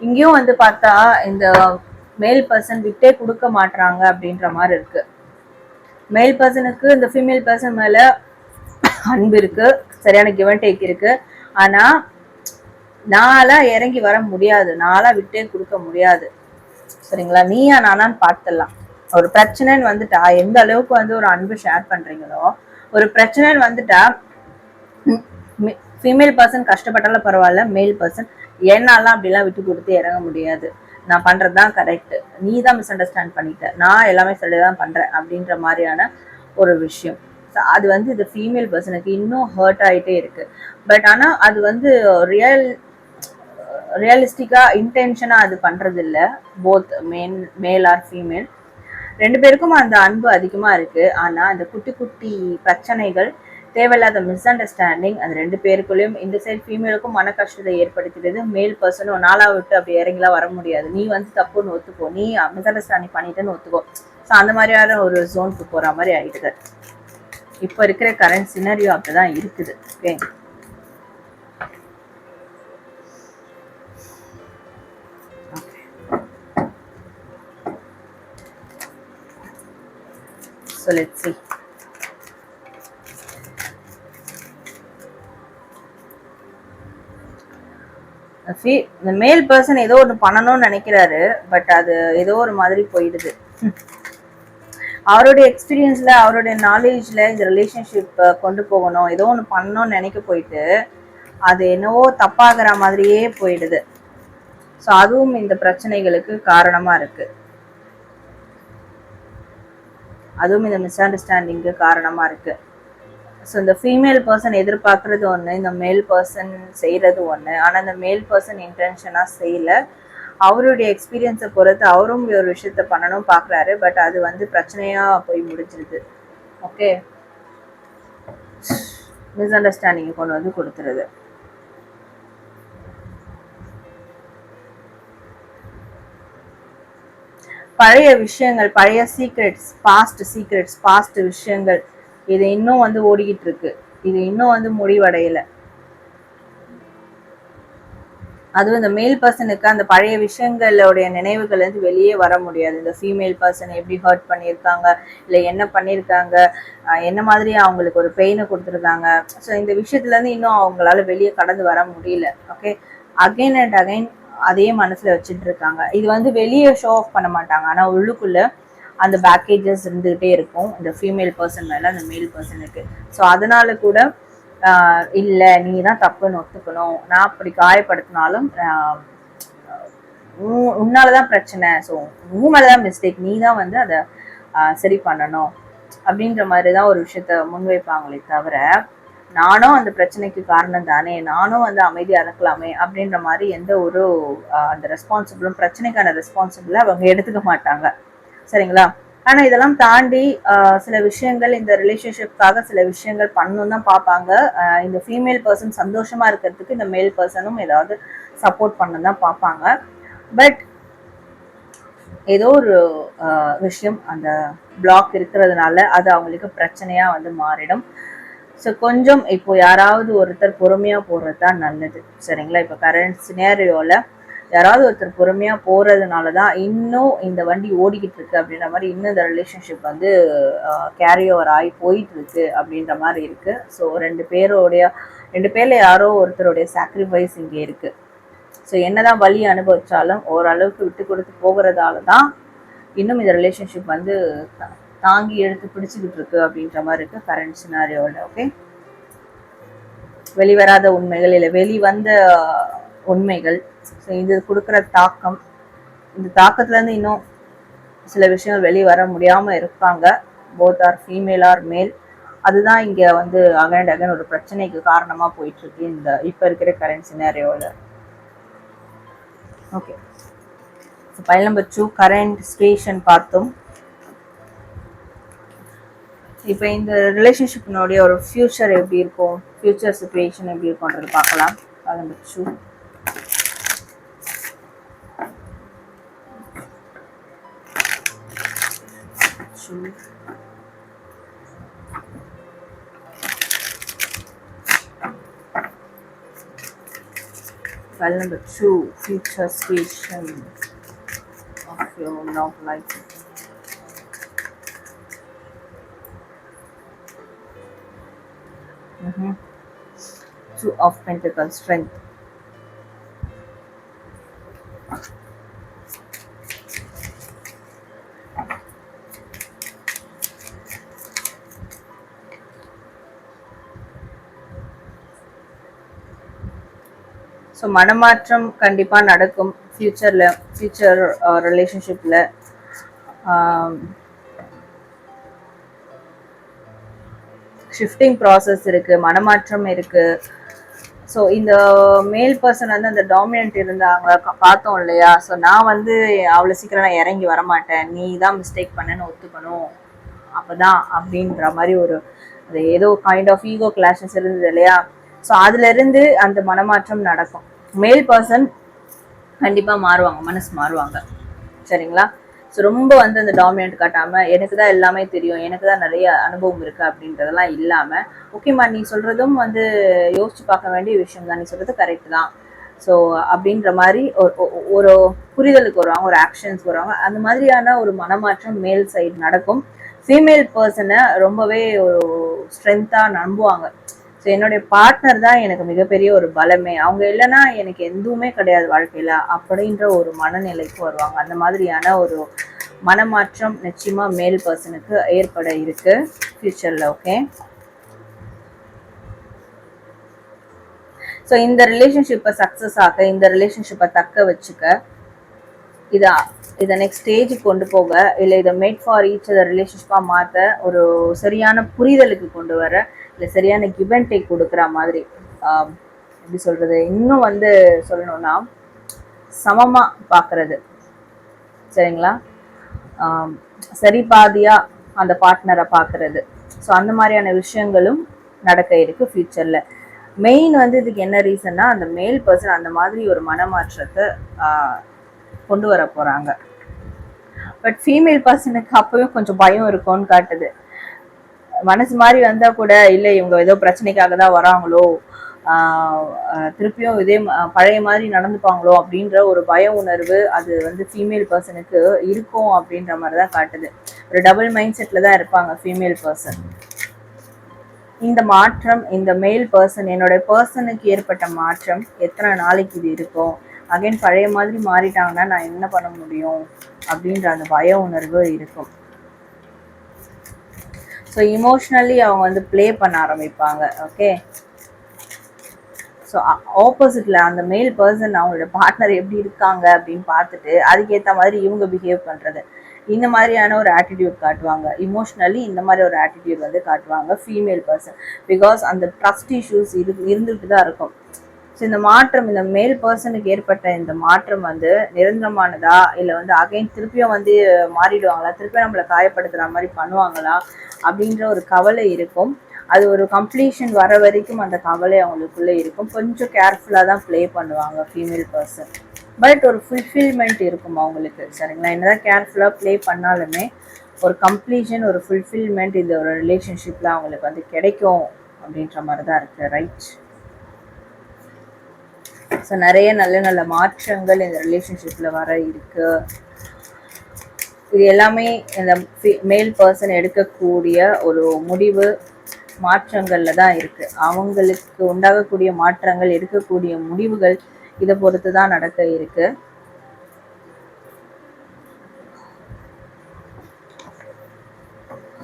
Speaker 1: இங்கேயும் வந்து பார்த்தா இந்த மேல் பர்சன் விட்டே கொடுக்க மாட்டாங்க அப்படின்ற மாதிரி இருக்கு. மேல் பர்சனுக்கு இந்த ஃபீமேல் பர்சன் மேல அன்பு இருக்கு, சரியான கிவ் அண்ட் டேக் இருக்கு. ஆனா நாளா இறங்கி வர முடியாது, நாளா விட்டே கொடுக்க முடியாது, சரிங்களா? நீயா நானான்னு பார்த்துடலாம். ஒரு பிரச்சனைன்னு வந்துட்டா எந்த அளவுக்கு வந்து ஒரு அன்பு ஷேர் பண்றீங்களோ, ஒரு பிரச்சனைன்னு வந்துட்டா ஃபீமேல் பர்சன் கஷ்டப்பட்டாலும் பரவாயில்ல, மேல் பர்சன் என்னாலாம் அப்படிலாம் விட்டு கொடுத்து இறங்க முடியாது, நான் பண்றதுதான் கரெக்ட், நீ தான் மிஸ் அண்டர்ஸ்டாண்ட் பண்ணிட்ட, நான் எல்லாமே சரிதான் பண்றேன் அப்படின்ற மாதிரியான ஒரு விஷயம். அது வந்து இந்த ஃபீமேல் பர்சனுக்கு இன்னும் ஹர்ட் ஆகிட்டே இருக்கு. பட் ஆனால் அது வந்து ரியலிஸ்டிக்கா இன்டென்ஷனா அது பண்றது இல்லை. போத் மேல் ஆர் ஃபீமேல் ரெண்டு பேருக்கும் அந்த அன்பு அதிகமா இருக்கு. ஆனா அந்த குட்டி குட்டி பிரச்சனைகள், தேவையில்லாத மிஸ் அண்டர்ஸ்டாண்டிங், அது ரெண்டு பேருக்குள்ளேயும் இந்த சைட் ஃபீமேலுக்கும் மன கஷ்டத்தை ஏற்படுத்துறது. மேல் பர்சனும் நாளா விட்டு அப்படி இறங்கிலாம் வர முடியாது, நீ வந்து தப்புன்னு ஒத்துக்கோ, நீ மிஸ் அண்டர்ஸ்டாண்டிங் பண்ணிட்டேன்னு ஒத்துக்கோ. ஸோ அந்த மாதிரியான ஒரு ஜோனுக்கு போற மாதிரி ஆயிடுது. இப்போ இருக்கிற கரண்ட் சினரியோ அப்படிதான் இருக்குது. Okay, so let's see. இந்த மேல் பர்சன் ஏதோ ஒன்று பண்ணணும்னு நினைக்கிறாரு, பட் அது ஏதோ ஒரு மாதிரி போயிடுது. அவருடைய எக்ஸ்பீரியன்ஸ்ல, அவருடைய நாலேஜ்ல இந்த ரிலேஷன்ஷிப் கொண்டு போகணும், ஏதோ ஒன்று பண்ணணும்னு நினைக்க போயிட்டு அது என்னவோ தப்பாகிற மாதிரியே போயிடுது. ஸோ அதுவும் இந்த பிரச்சனைகளுக்கு காரணமா இருக்கு, அதுவும் இந்த மிஸ் அண்டர்ஸ்டாண்டிங்க்கு காரணமா இருக்கு. ஸோ இந்த ஃபீமேல் பர்சன் எதிர்பார்க்கறது ஒன்று, இந்த மேல் பர்சன் செய்யறது ஒன்று. ஆனால் இந்த மேல் பர்சன் இன்டென்ஷனா செய்யல, அவருடைய எக்ஸ்பீரியன்ஸை பொறுத்து அவரும் ஒரு விஷயத்த பண்ணணும் பார்க்குறாரு. பட் அது வந்து பிரச்சனையா போய் முடிஞ்சிருது. ஓகே, மிஸ் அண்டர்ஸ்டாண்டிங் கொண்டு வந்து கொடுத்துருது. பழைய விஷயங்கள், பழைய சீக்ரெட்ஸ், பாஸ்ட் விஷயங்கள், இது இன்னும் வந்து ஓடிக்கிட்டு இருக்கு, இது இன்னும் வந்து முடிவடையலை. அதுவும் இந்த மேல் பர்சனுக்கு அந்த பழைய விஷயங்களுடைய நினைவுகள் வந்து வெளியே வர முடியாது. இந்த ஃபீமேல் பர்சன் எப்படி ஹர்ட் பண்ணியிருக்காங்க, இல்லை என்ன பண்ணியிருக்காங்க, என்ன மாதிரி அவங்களுக்கு ஒரு பெயினை கொடுத்துருக்காங்க, ஸோ இந்த விஷயத்துலேருந்து இன்னும் அவங்களால வெளியே கடந்து வர முடியல. ஓகே, அகைன் அண்ட் அகைன் அதே மனசில் வச்சுட்டு இருக்காங்க. இது வந்து வெளியே ஷோ ஆஃப் பண்ண மாட்டாங்க, ஆனால் உள்ளுக்குள்ளே அந்த பேக்கேஜஸ் இருந்துகிட்டே இருக்கும் இந்த ஃபீமேல் பர்சன் மேலே அந்த மேல் பர்சனுக்கு. ஸோ அதனால கூட இல்லை நீ தான் தப்புன்னு ஒத்துக்கணும், நான் அப்படி காயப்படுத்தினாலும் உன்னாலதான் பிரச்சனை, ஸோ உன் மேலதான் மிஸ்டேக், நீ தான் வந்து அதை சரி பண்ணணும் அப்படின்ற மாதிரி தான் ஒரு விஷயத்த முன்வைப்பாங்களே தவிர, நானும் அந்த பிரச்சனைக்கு காரணம் தானே, நானும் வந்து அமைதியாக இருக்கலாமே அப்படின்ற மாதிரி எந்த ஒரு அந்த ரெஸ்பான்சிபிளும், பிரச்சனைக்கான ரெஸ்பான்சிபிளை அவங்க எடுத்துக்க மாட்டாங்க. சரிங்களா? ஆனா இதெல்லாம் தாண்டி சில விஷயங்கள் இந்த ரிலேஷன்ஷிப்காக சில விஷயங்கள் பண்ணணும் தான் பார்ப்பாங்க. இந்த ஃபீமேல் பர்சன் சந்தோஷமா இருக்கிறதுக்கு இந்த மேல் பர்சனும் ஏதாவது சப்போர்ட் பண்ண தான் பார்ப்பாங்க. பட் ஏதோ ஒரு விஷயம் அந்த பிளாக் இருக்கிறதுனால அது அவங்களுக்கு பிரச்சனையா வந்து மாறிடும். ஸோ கொஞ்சம் இப்போ யாராவது ஒருத்தர் பொறுமையாக போகிறது தான் நல்லது. சரிங்களா? இப்போ கரண்ட் சினேரியோவில் யாராவது ஒருத்தர் பொறுமையாக போகிறதுனால தான் இன்னும் இந்த வண்டி ஓடிக்கிட்டு இருக்கு அப்படின்ற மாதிரி, இன்னும் இந்த ரிலேஷன்ஷிப் வந்து கேரி ஓவர் ஆகி போயிட்டு இருக்கு அப்படின்ற மாதிரி இருக்கு. ஸோ ரெண்டு பேர்ல யாரோ ஒருத்தருடைய சாக்ரிஃபைஸ் இங்கே இருக்கு. ஸோ என்னதான் வலி அனுபவிச்சாலும் ஓரளவுக்கு விட்டு கொடுத்து போகிறதால தான் இன்னும் இந்த ரிலேஷன்ஷிப் வந்து தாங்கி எடுத்து பிடிச்சிக்கிட்டு இருக்கு அப்படின்ற மாதிரி இருக்கு கரண்ட் சினாரியோட. ஓகே, வெளிவராத உண்மைகள் இல்லை வெளிவந்த உண்மைகள். ஸோ இது கொடுக்குற தாக்கம், இந்த தாக்கத்துலேருந்து இன்னும் சில விஷயங்கள் வெளியே வர முடியாமல் இருப்பாங்க. போத் ஆர் ஃபீமேல் ஆர் மேல். அதுதான் இங்கே வந்து அகைன் அகைன் ஒரு பிரச்சனைக்கு காரணமாக போயிட்டுருக்கு இந்த இப்போ இருக்கிற கரண்ட் சினாரியோவில். Okay, so pile number 2 current situation பார்த்தோம். இப்போ இந்த ரிலேஷன்ஷிப்னுடைய ஒரு ஃபியூச்சர் எப்படி இருக்கும், ஃபியூச்சர் சிச்சுவேஷன் எப்படி இருக்கும்ன்றது பார்க்கலாம். File number 2. File number 2, future situation of your love life. Two of Pentacles, strength. So மனமாற்றம் கண்டிப்பாக நடக்கும் ஃபியூச்சர் ரிலேஷன்ஷிப்பில். ஷிஃப்டிங் ப்ராசஸ் இருக்குது, மனமாற்றம் இருக்குது. ஸோ இந்த மேல் பர்சன் வந்து அந்த டாமினன்ட் இருந்தாங்க பார்த்தோம் இல்லையா? ஸோ நான் வந்து அவ்வளோ சீக்கிரம் நான் இறங்கி வரமாட்டேன், நீ தான் மிஸ்டேக் பண்ணேன்னு ஒத்துக்கணும் அப்போ தான் அப்படின்ற மாதிரி ஒரு அது ஏதோ கைண்ட் ஆஃப் ஈகோ கிளாஷஸ் இருந்தது இல்லையா? ஸோ அதுலேருந்து அந்த மனமாற்றம் நடக்கும். மேல் பர்சன் கண்டிப்பாக மாறுவாங்க, மனசு மாறுவாங்க. சரிங்களா? ஸோ ரொம்ப வந்து அந்த டாமினன்ட் காட்டாமல் எனக்கு தான் எல்லாமே தெரியும், எனக்கு தான் நிறைய அனுபவம் இருக்குது அப்படின்றதெல்லாம் இல்லாமல், ஓகேம்மா நீ சொல்கிறதும் வந்து யோசிச்சு பார்க்க வேண்டிய விஷயம் தான், நீ சொல்கிறது கரெக்டு தான், ஸோ அப்படின்ற மாதிரி ஒரு புரிதலுக்கு வருவாங்க, ஒரு ஆக்ஷன்ஸ் வருவாங்க. அந்த மாதிரியான ஒரு மனமாற்றம் மேல் சைடு நடக்கும். ஃபீமேல் பர்சனை ரொம்பவே ஒரு ஸ்ட்ரென்த்தாக நம்புவாங்க. ஸோ என்னுடைய பார்ட்னர் தான் எனக்கு மிகப்பெரிய ஒரு பலமே, அவங்க இல்லைன்னா எனக்கு எதுவுமே கிடையாது வாழ்க்கையில் அப்படின்ற ஒரு மனநிலைக்கு வருவாங்க. அந்த மாதிரியான ஒரு மனமாற்றம் நிச்சயமாக மேல் பர்சனுக்கு ஏற்பட இருக்கு ஃபியூச்சரில். ஓகே, ஸோ இந்த ரிலேஷன்ஷிப்பை சக்ஸஸ் ஆக, இந்த ரிலேஷன்ஷிப்பை தக்க வச்சுக்க, இதை நெக்ஸ்ட் ஸ்டேஜுக்கு கொண்டு போக, இல்லை இதை மேட் ஃபார் ஈச் அதர் ரிலேஷன்ஷிப்பாக மாற்ற, ஒரு சரியான புரிதலுக்கு கொண்டு வர, இல்லை சரியான கிவ் அண்ட் டேக் கொடுக்குற மாதிரி, எப்படி சொல்கிறது, இன்னும் வந்து சொல்லணும்னா சமமாக பார்க்குறது. சரிங்களா? சரி பாதியாக அந்த பார்ட்னரை பார்க்குறது. ஸோ அந்த மாதிரியான விஷயங்களும் நடக்க இருக்குது ஃப்யூச்சரில். மெயின் வந்து இதுக்கு என்ன ரீசன்னா, அந்த மேல் பர்சன் அந்த மாதிரி ஒரு மனமாற்றத்தை கொண்டு வர போகிறாங்க. பட் ஃபீமேல் பர்சனுக்கு அப்பவே கொஞ்சம் பயம் இருக்கும்னு காட்டுது. மனசு மாதிரி வந்தால் கூட இல்லை இவங்க ஏதோ பிரச்சனைக்காக தான் வராங்களோ, திருப்பியும் இதே பழைய மாதிரி நடந்துப்பாங்களோ அப்படின்ற ஒரு பய உணர்வு அது வந்து ஃபீமேல் பர்சனுக்கு இருக்கும் அப்படின்ற மாதிரி தான் காட்டுது. ஒரு டபுள் மைண்ட் செட்டில் தான் இருப்பாங்க ஃபீமேல் பர்சன். இந்த மாற்றம், இந்த மேல் பர்சன், என்னோட பர்சனுக்கு ஏற்பட்ட மாற்றம் எத்தனை நாளைக்கு இது இருக்கும், அகைன் பழைய மாதிரி மாறிட்டாங்கன்னா நான் என்ன பண்ண முடியும் அப்படின்ற அந்த பய உணர்வு இருக்கும். ஸோ இமோஷ்னலி அவங்க வந்து ப்ளே பண்ண ஆரம்பிப்பாங்க. ஓகே, ஸோ ஆப்போசிட்டில் அந்த மேல் பர்சன் அவங்களோட பார்ட்னர் எப்படி இருக்காங்க அப்படின்னு பார்த்துட்டு அதுக்கேற்ற மாதிரி இவங்க பிஹேவ் பண்ணுறது. இந்த மாதிரியான ஒரு ஆட்டிடியூட் காட்டுவாங்க. இமோஷ்னலி இந்த மாதிரி ஒரு ஆட்டிடியூட் வந்து காட்டுவாங்க ஃபீமேல் பர்சன். பிகாஸ் அந்த ட்ரஸ்ட் இஷ்யூஸ் இருந்துட்டு தான் இருக்கும். ஸோ இந்த மாற்றம், இந்த மேல் பர்சனுக்கு ஏற்பட்ட இந்த மாற்றம் வந்து நிரந்தரமானதா, இல்லை வந்து அகைன் திருப்பியும் வந்து மாறிடுவாங்களா, திருப்பியும் நம்மளை காயப்படுத்துகிற மாதிரி பண்ணுவாங்களா அப்படின்ற ஒரு கவலை இருக்கும். அது ஒரு கம்ப்ளீஷன் வர வரைக்கும் அந்த கவலை அவங்களுக்குள்ளே இருக்கும். கொஞ்சம் கேர்ஃபுல்லாக தான் ப்ளே பண்ணுவாங்க ஃபீமேல் பர்சன். பட் ஒரு ஃபுல்ஃபில்மெண்ட் இருக்கும் அவங்களுக்கு. சரிங்களா? என்னதான் கேர்ஃபுல்லாக ப்ளே பண்ணாலுமே ஒரு கம்ப்ளீஷன், ஒரு ஃபுல்ஃபில்மெண்ட் இந்த ஒரு ரிலேஷன்ஷிப்பில் அவங்களுக்கு வந்து கிடைக்கும் அப்படின்ற மாதிரி தான் இருக்குது. ரைட்? ஸோ நிறைய நல்ல நல்ல மாற்றங்கள் இந்த ரிலேஷன்ஷிப்பில் வர இருக்கு. இது எல்லாமே இந்த மேல் பர்சன் எடுக்கக்கூடிய ஒரு முடிவு மாற்றங்கள்ல தான் இருக்கு. அவங்களுக்கு உண்டாகக்கூடிய மாற்றங்கள், எடுக்கக்கூடிய முடிவுகள் இதை பொறுத்து தான் நடக்க இருக்கு.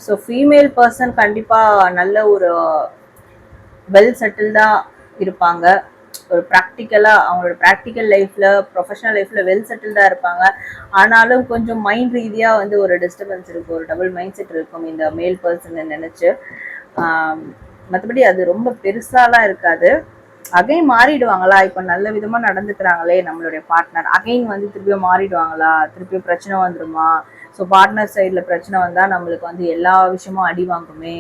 Speaker 1: ஸோ ஃபீமேல் பர்சன் கண்டிப்பாக நல்ல ஒரு வெல் செட்டில்டாக இருப்பாங்க. ஒரு ப்ராக்டிக்கலாக அவங்களோட ப்ராக்டிக்கல் லைஃப்பில், ப்ரொஃபஷனல் லைஃப்பில் வெல் செட்டில்டாக இருப்பாங்க. ஆனாலும் கொஞ்சம் மைண்ட் ரீதியாக வந்து ஒரு டிஸ்டர்பன்ஸ் இருக்கும், ஒரு டபுள் மைண்ட் செட் இருக்கும் இந்த மேல் பர்சனை நினச்சி. மற்றபடி அது ரொம்ப பெருசாலாம் இருக்காது. அகைன் மாறிடுவாங்களா, இப்போ நல்ல விதமாக நடந்துக்கிறாங்களே நம்மளுடைய பார்ட்னர், அகைன் வந்து திருப்பியும் மாறிடுவாங்களா, திருப்பியும் பிரச்சனை வந்துடுமா? ஸோ பார்ட்னர் சைடில் பிரச்சனை வந்தால் நம்மளுக்கு வந்து எல்லா விஷயமும் அடி வாங்குமே,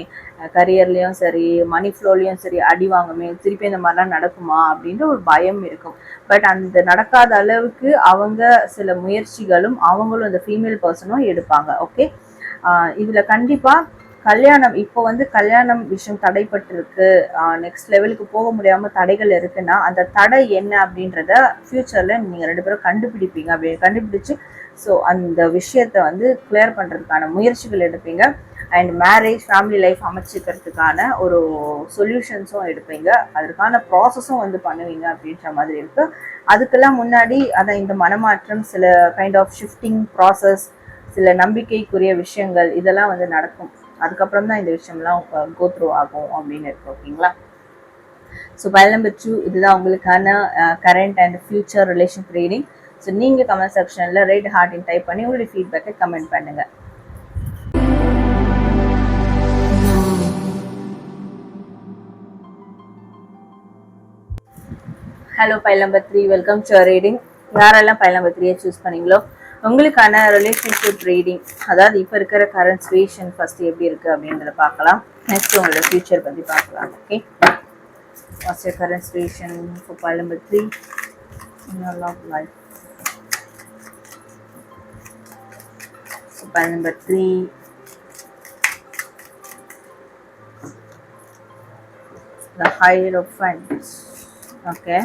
Speaker 1: கரியர்லேயும் சரி மணி ஃப்ளோலையும் சரி அடி வாங்குமே, திருப்பி இந்த மாதிரிலாம் நடக்குமா அப்படின்ற ஒரு பயம் இருக்கும். பட் அந்த நடக்காத அளவுக்கு அவங்க சில முயற்சிகளும் அவங்களும் இந்த ஃபீமேல் பர்சனும் எடுப்பாங்க. ஓகே, இதில் கண்டிப்பாக கல்யாணம், இப்போ வந்து கல்யாணம் விஷயம் தடைப்பட்டிருக்கு, நெக்ஸ்ட் லெவலுக்கு போக முடியாமல் தடைகள் இருக்குன்னா அந்த தடை என்ன அப்படின்றத ஃப்யூச்சரில் நீங்கள் 2 பேரும் கண்டுபிடிப்பீங்க. அப்படி கண்டுபிடிச்சு ஸோ அந்த விஷயத்தை வந்து கிளியர் பண்ணுறதுக்கான முயற்சிகள் எடுப்பீங்க. அண்ட் மேரேஜ், ஃபேமிலி லைஃப் அமைச்சிக்கிறதுக்கான ஒரு சொல்யூஷன்ஸும் எடுப்பீங்க. அதற்கான ப்ராசஸும் வந்து பண்ணுவீங்க அப்படின்ற மாதிரி இருக்குது. அதுக்கெல்லாம் முன்னாடி அதான் இந்த மனமாற்றம், சில கைண்ட் ஆஃப் ஷிஃப்டிங் ப்ராசஸ், சில நம்பிக்கைக்குரிய விஷயங்கள் இதெல்லாம் வந்து நடக்கும். அதுக்கப்புறம் தான் இந்த விஷயம்லாம் கோ த்ரூ ஆகும் அப்படின்னு இருக்கு. ஓகேங்களா? ஸோ பைல் நம்பர் 2 இதுதான் உங்களுக்கான current and future relation reading. So நீங்கள் கமெண்ட் செக்ஷனில் ரெட் ஹார்ட்டின் டைப் பண்ணி உங்களுடைய ஃபீட்பேக்கை கமெண்ட் பண்ணுங்கள். Hello pile number 3, welcome to reading. யாரெல்லாம் பைல் நம்பர் 3 சூஸ் பண்ணீங்களோ உங்களுக்கான ரிலேஷன்ஷிப் ரீடிங், அதாவது இப்போ இருக்கிற கரண்ட் சிச்சுவேஷன் ஃபர்ஸ்ட் எப்படி இருக்குது அப்படின்றத பார்க்கலாம். நெக்ஸ்ட் உங்களோட ஃபியூச்சர் பற்றி பார்க்கலாம். Okay, what's your current situation for file number 3 in your love life? So pile number 3, the Hierophant. Okay,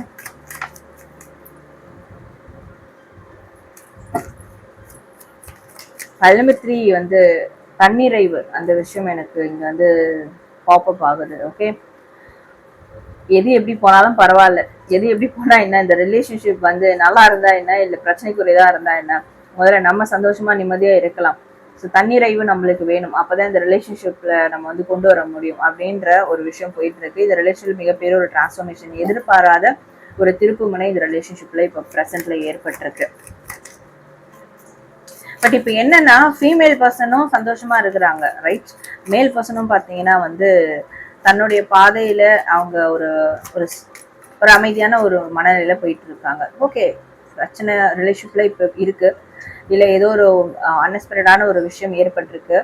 Speaker 1: pile number 3 வந்து தன்னிறைவு, அந்த விஷயம் எனக்கு இங்கே வந்து பாப்அப் ஆகுது. ஓகே, எது எப்படி போனாலும் பரவாயில்ல, எது எப்படி போனால் என்ன, இந்த ரிலேஷன்ஷிப் வந்து நல்லா இருந்தால் என்ன, இல்லை பிரச்சனைக்குரியதாக இருந்தால் என்ன, முதல்ல நம்ம சந்தோஷமாக நிம்மதியாக இருக்கலாம். ஸோ தன்னிறைவு நம்மளுக்கு வேணும், அப்போ தான் இந்த ரிலேஷன்ஷிப்பில் நம்ம வந்து கொண்டு வர முடியும் அப்படின்ற ஒரு விஷயம் போயிட்டு இருக்கு. இந்த ரிலேஷன்ஷிப் மிகப்பெரிய ஒரு டிரான்ஸ்ஃபர்மேஷன், எதிர்பாராத ஒரு திருப்பு முனை இந்த ரிலேஷன்ஷிப்பில் இப்போ ப்ரெசென்ட்ல ஏற்பட்டிருக்கு. பட் இப்போ என்னன்னா ஃபீமேல் பர்சனும் சந்தோஷமா இருக்கிறாங்க, ரைட்? மேல் பர்சனும் பார்த்தீங்கன்னா வந்து தன்னுடைய பாதையில அவங்க ஒரு ஒரு அமைதியான ஒரு மனநிலையில போயிட்டு இருக்காங்க. ஓகே, பிரச்சனை ரிலேஷன்ஷிப்ல இப்போ இருக்கு, இல்லை ஏதோ ஒரு அன்எக்ஸ்பெக்டடான ஒரு விஷயம் ஏற்பட்டிருக்கு,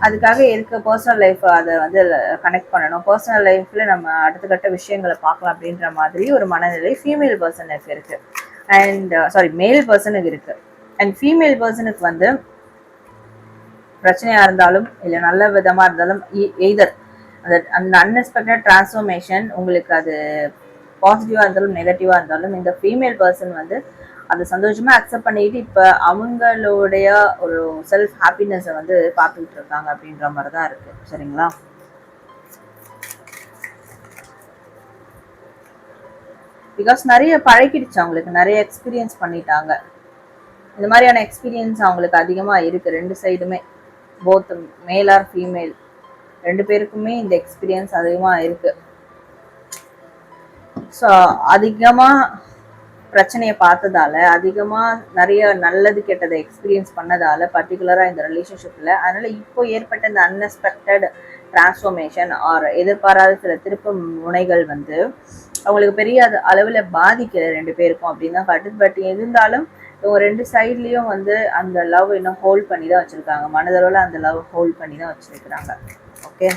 Speaker 1: அதுக்காக இருக்க பர்சனல் லைஃப் அதை வந்து கனெக்ட் பண்ணணும், பர்சனல் லைஃப்ல நம்ம அடுத்த கட்ட விஷயங்களை பார்க்கலாம் அப்படின்ற மாதிரி ஒரு மனநிலை ஃபீமேல் பர்சனுக்கு இருக்கு. அண்ட் மேல் பர்சனுக்கு இருக்கு. அண்ட் ஃபீமேல் பர்சனுக்கு வந்து பிரச்சனையா இருந்தாலும் இல்லை நல்ல விதமா இருந்தாலும் எய்தர் அந்த அன்எக்ஸ்பெக்டட் டிரான்ஸ்ஃபர்மேஷன் உங்களுக்கு அது பாசிட்டிவா இருந்தாலும் நெகட்டிவா இருந்தாலும் இந்த ஃபீமேல் பர்சன் வந்து அதை சந்தோஷமா அக்செப்ட் பண்ணிக்கிட்டு இப்போ அவங்களுடைய ஒரு செல்ஃப் ஹாப்பினஸை வந்து பார்த்துக்கிட்டு இருக்காங்க அப்படின்ற மாதிரி தான் இருக்கு. சரிங்களா? பிகாஸ் நிறைய பழகிடுச்சு, அவங்களுக்கு நிறைய எக்ஸ்பீரியன்ஸ் பண்ணிட்டாங்க. இந்த மாதிரியான எக்ஸ்பீரியன்ஸ் அவங்களுக்கு அதிகமாக இருக்குது. 2 சைடுமே, போத் மேல் ஆர் ஃபீமேல் 2 பேருக்குமே இந்த எக்ஸ்பீரியன்ஸ் அதிகமாக இருக்குது. ஸோ அதிகமாக பிரச்சனையை பார்த்ததால, அதிகமாக நிறைய நல்லது கெட்டதை எக்ஸ்பீரியன்ஸ் பண்ணதால பர்டிகுலராக இந்த ரிலேஷன்ஷிப்பில், அதனால் இப்போ ஏற்பட்ட இந்த அன்எக்ஸ்பெக்டட் டிரான்ஸ்ஃபர்மேஷன் ஆர் எதிர்பாராத சில திருப்பு முனைகள் வந்து அவங்களுக்கு பெரிய அளவில் பாதிக்கல ரெண்டு பேருக்கும் அப்படின்னு தான் காட்டுது. பட் இருந்தாலும் இவங்க ரெண்டு சைட்லேயும் வந்து அந்த லவ் இன்னும் ஹோல்ட் பண்ணி தான் வச்சுருக்காங்க, மனதளவில் அந்த லவ் ஹோல்ட் பண்ணி தான் வச்சுருக்கிறாங்க. ஓகே,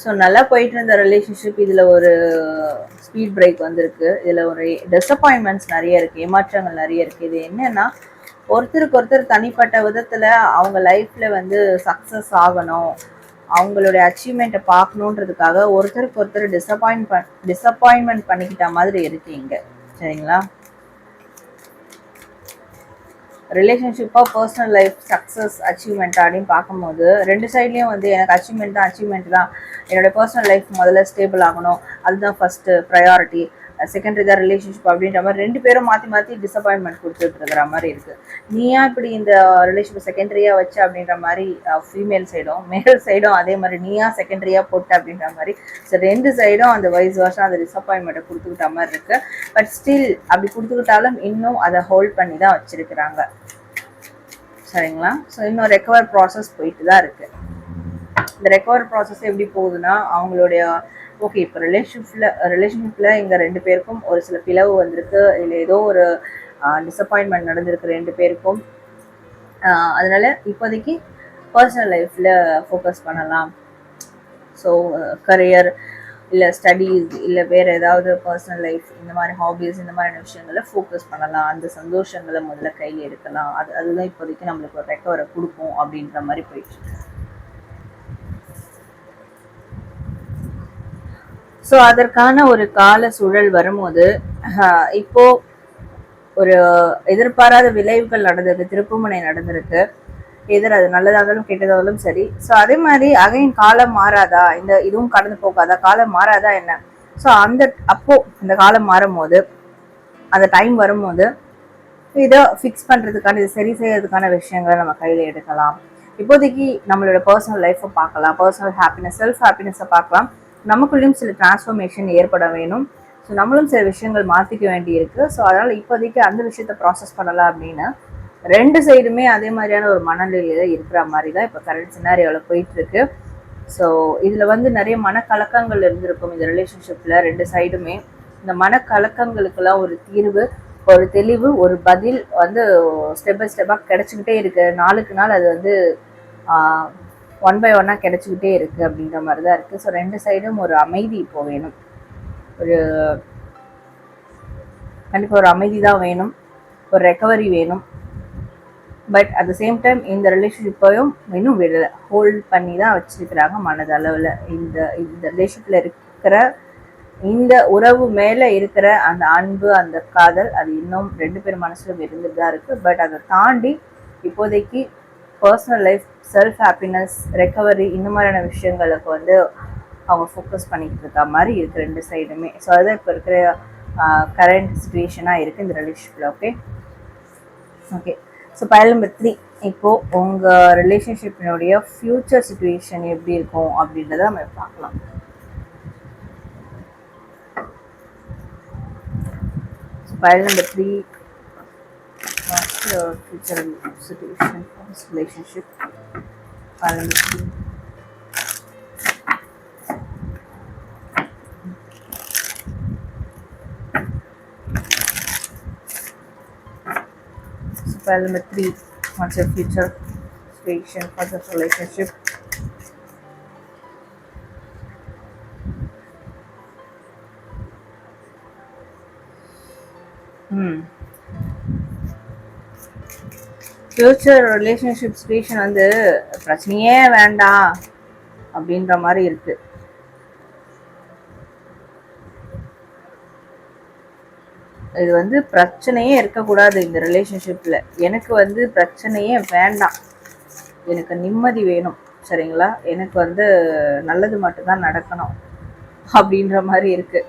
Speaker 1: ஸோ நல்லா போயிட்டு இருந்த ரிலேஷன்ஷிப் இதில் ஒரு ஸ்பீட் பிரேக் வந்திருக்கு. இதில் ஒரு டிசப்பாயின்மெண்ட்ஸ் நிறைய இருக்குது, ஏமாற்றங்கள் நிறைய இருக்குது. இது என்னன்னா, ஒருத்தருக்கு ஒருத்தர் தனிப்பட்ட விதத்தில் அவங்க லைஃப்பில் வந்து சக்ஸஸ் ஆகணும், அவங்களுடைய அச்சீவ்மெண்ட்டை பார்க்கணுன்றதுக்காக ஒருத்தருக்கு ஒருத்தர் டிசப்பாயின்மெண்ட் பண்ணிக்கிட்ட மாதிரி இருக்கீங்க. சரிங்களா? ரிலேஷன்ஷிப்பாக பர்சனல் லைஃப் சக்ஸஸ் அச்சீவ்மெண்ட் அப்படின்னு பார்க்கும்போது ரெண்டு சைட்லேயும் வந்து எனக்கு அச்சீவ்மெண்ட் தான், என்னோடய பர்சனல் லைஃப் முதல்ல ஸ்டேபிள் ஆகணும், அதுதான் ஃபஸ்ட்டு ப்ரையாரிட்டி, செகண்டரி தான் ரிலேஷன்ஷிப் அப்படின்ற மாதிரி ரெண்டு பேரும் மாற்றி டிசப்பாயின்மெண்ட் கொடுத்துட்டு இருக்கிற மாதிரி இருக்குது. நீயா இப்படி இந்த ரிலேஷன்ஷிப் செகண்டரியாக வச்ச அப்படின்ற மாதிரி ஃபீமேல் சைடும் மேல் சைடும் அதே மாதிரி நீயா செகண்டரியாக போட்ட அப்படின்ற மாதிரி. ஸோ ரெண்டு சைடும் அந்த வயசு வருஷம் அந்த டிசப்பாயின்மெண்ட்டை கொடுத்துக்கிட்ட மாதிரி இருக்குது. பட் ஸ்டில் அப்படி கொடுத்துக்கிட்டாலும் இன்னும் அதை ஹோல்ட் பண்ணி தான் வச்சுருக்கிறாங்க. சரிங்களா? ஸோ இன்னும் ரெக்கவர் ப்ராசஸ் போயிட்டு தான் இருக்குது. இந்த ரெக்கவர் ப்ராசஸ் எப்படி போகுதுன்னா, அவங்களுடைய ஓகே இப்போ ரிலேஷன்ஷிப்பில் இங்கே ரெண்டு பேருக்கும் ஒரு சில பிளவு வந்திருக்கு, இல்லை ஏதோ ஒரு டிசப்பாயின்மெண்ட் நடந்திருக்கு ரெண்டு பேருக்கும். அதனால இப்போதைக்கு பர்சனல் லைஃப்பில் ஃபோக்கஸ் பண்ணலாம். ஸோ கரியர் இல்லை ஸ்டடீஸ் இல்லை வேறு ஏதாவது பர்சனல் லைஃப் இந்த மாதிரி ஹாபீஸ் இந்த மாதிரியான விஷயங்களை ஃபோக்கஸ் பண்ணலாம், அந்த சந்தோஷங்களை முதல்ல கையில் எடுக்கலாம். அதுதான் இப்போதைக்கு நம்மளுக்கு ஒரு ரெக்கவரை கொடுக்கும் அப்படின்ற மாதிரி போயிடுச்சு. ஸோ அதற்கான ஒரு கால சூழல் வரும்போது இப்போ ஒரு எதிர்பாராத விளைவுகள் நடந்திருக்கு, திருப்புமுனை நடந்திருக்கு, எதிர் அது நல்லதாகவும் கெட்டதாலும் சரி. ஸோ அதே மாதிரி அகைன் காலம் மாறாதா, இதுவும் கடந்து போகாதா, காலம் மாறாதா என்ன? ஸோ அப்போ இந்த காலம் மாறும் போது, அந்த டைம் வரும்போது இதை ஃபிக்ஸ் பண்ணுறதுக்கான, இதை சரி செய்யறதுக்கான விஷயங்களை நம்ம கையில் எடுக்கலாம். இப்போதைக்கு நம்மளோட பர்சனல் லைஃப்பை பார்க்கலாம், பர்சனல் ஹாப்பினஸ், செல்ஃப் ஹாப்பினஸை பார்க்கலாம். நமக்குள்ளேயும் சில டிரான்ஸ்ஃபர்மேஷன் ஏற்பட வேணும். ஸோ நம்மளும் சில விஷயங்கள் மாற்றிக்க வேண்டி இருக்குது. ஸோ அதனால் இப்போதைக்கு அந்த விஷயத்த ப்ராசஸ் பண்ணலாம் அப்படின்னு ரெண்டு சைடுமே அதே மாதிரியான ஒரு மனநிலையில் இருக்கிற மாதிரி தான் இப்போ கரண்ட் சினாரியோவில் போயிட்டுருக்கு. ஸோ இதில் வந்து நிறைய மனக்கலக்கங்கள் இருந்திருக்கும் இந்த ரிலேஷன்ஷிப்பில் ரெண்டு சைடுமே. இந்த மனக்கலக்கங்களுக்கெல்லாம் ஒரு தீர்வு, ஒரு தெளிவு, ஒரு பதில் வந்து ஸ்டெப் பை ஸ்டெப்பாக கிடச்சிக்கிட்டே இருக்கு. நாளுக்கு நாள் அது வந்து ஒன் பை ஒன்னாக கிடச்சிக்கிட்டே இருக்குது அப்படின்ற மாதிரி தான் இருக்குது. ஸோ ரெண்டு சைடும் ஒரு அமைதி இப்போ வேணும், ஒரு கண்டிப்பாக ஒரு அமைதி தான் வேணும், ஒரு ரெக்கவரி வேணும். But at the same time இந்த ரிலேஷன்ஷிப்பையும் இன்னும் விடலை, ஹோல்ட் பண்ணி தான் வச்சுருக்கிறாங்க மனதளவில். இந்த ரிலேஷன்ஷிப்பில் இருக்கிற இந்த உறவு மேலே இருக்கிற அந்த அன்பு, அந்த காதல், அது இன்னும் ரெண்டு பேர் மனசிலும் இருந்துட்டு தான் இருக்குது. பட் அதை தாண்டி இப்போதைக்கு personal life, self happiness, recovery இந்த மாதிரியான விஷயங்களுக்கு வந்து அவங்க ஃபோக்கஸ் பண்ணிக்கிட்டு இருக்க மாதிரி இருக்குது ரெண்டு சைடுமே. ஸோ அதுதான் இப்போ இருக்கிற கரண்ட் சுச்சுவேஷனாக இருக்குது இந்த ரிலேஷன்ஷிப்பில். ஓகே. ஸோ பைல் நம்பர் 3, இப்போது உங்கள் ரிலேஷன்ஷிப்பினுடைய ஃப்யூச்சர் சுச்சுவேஷன் எப்படி இருக்கும் அப்படின்றத நம்ம பார்க்கலாம். So pile number 3, what's your future situation for this relationship? Pile number 3. So pile number 3, what's your future situation for this relationship? Future relationship situation வந்து பிரச்சனையே வேண்டாம் அப்படின்ற மாதிரி இருக்கு. இது வந்து பிரச்சனையே இருக்கக்கூடாது இந்த ரிலேஷன்ஷிப்ல. எனக்கு வந்து பிரச்சனையே வேண்டாம், எனக்கு நிம்மதி வேணும். சரிங்களா? எனக்கு வந்து நல்லது மட்டும்தான் நடக்கணும் அப்படின்ற மாதிரி இருக்கு.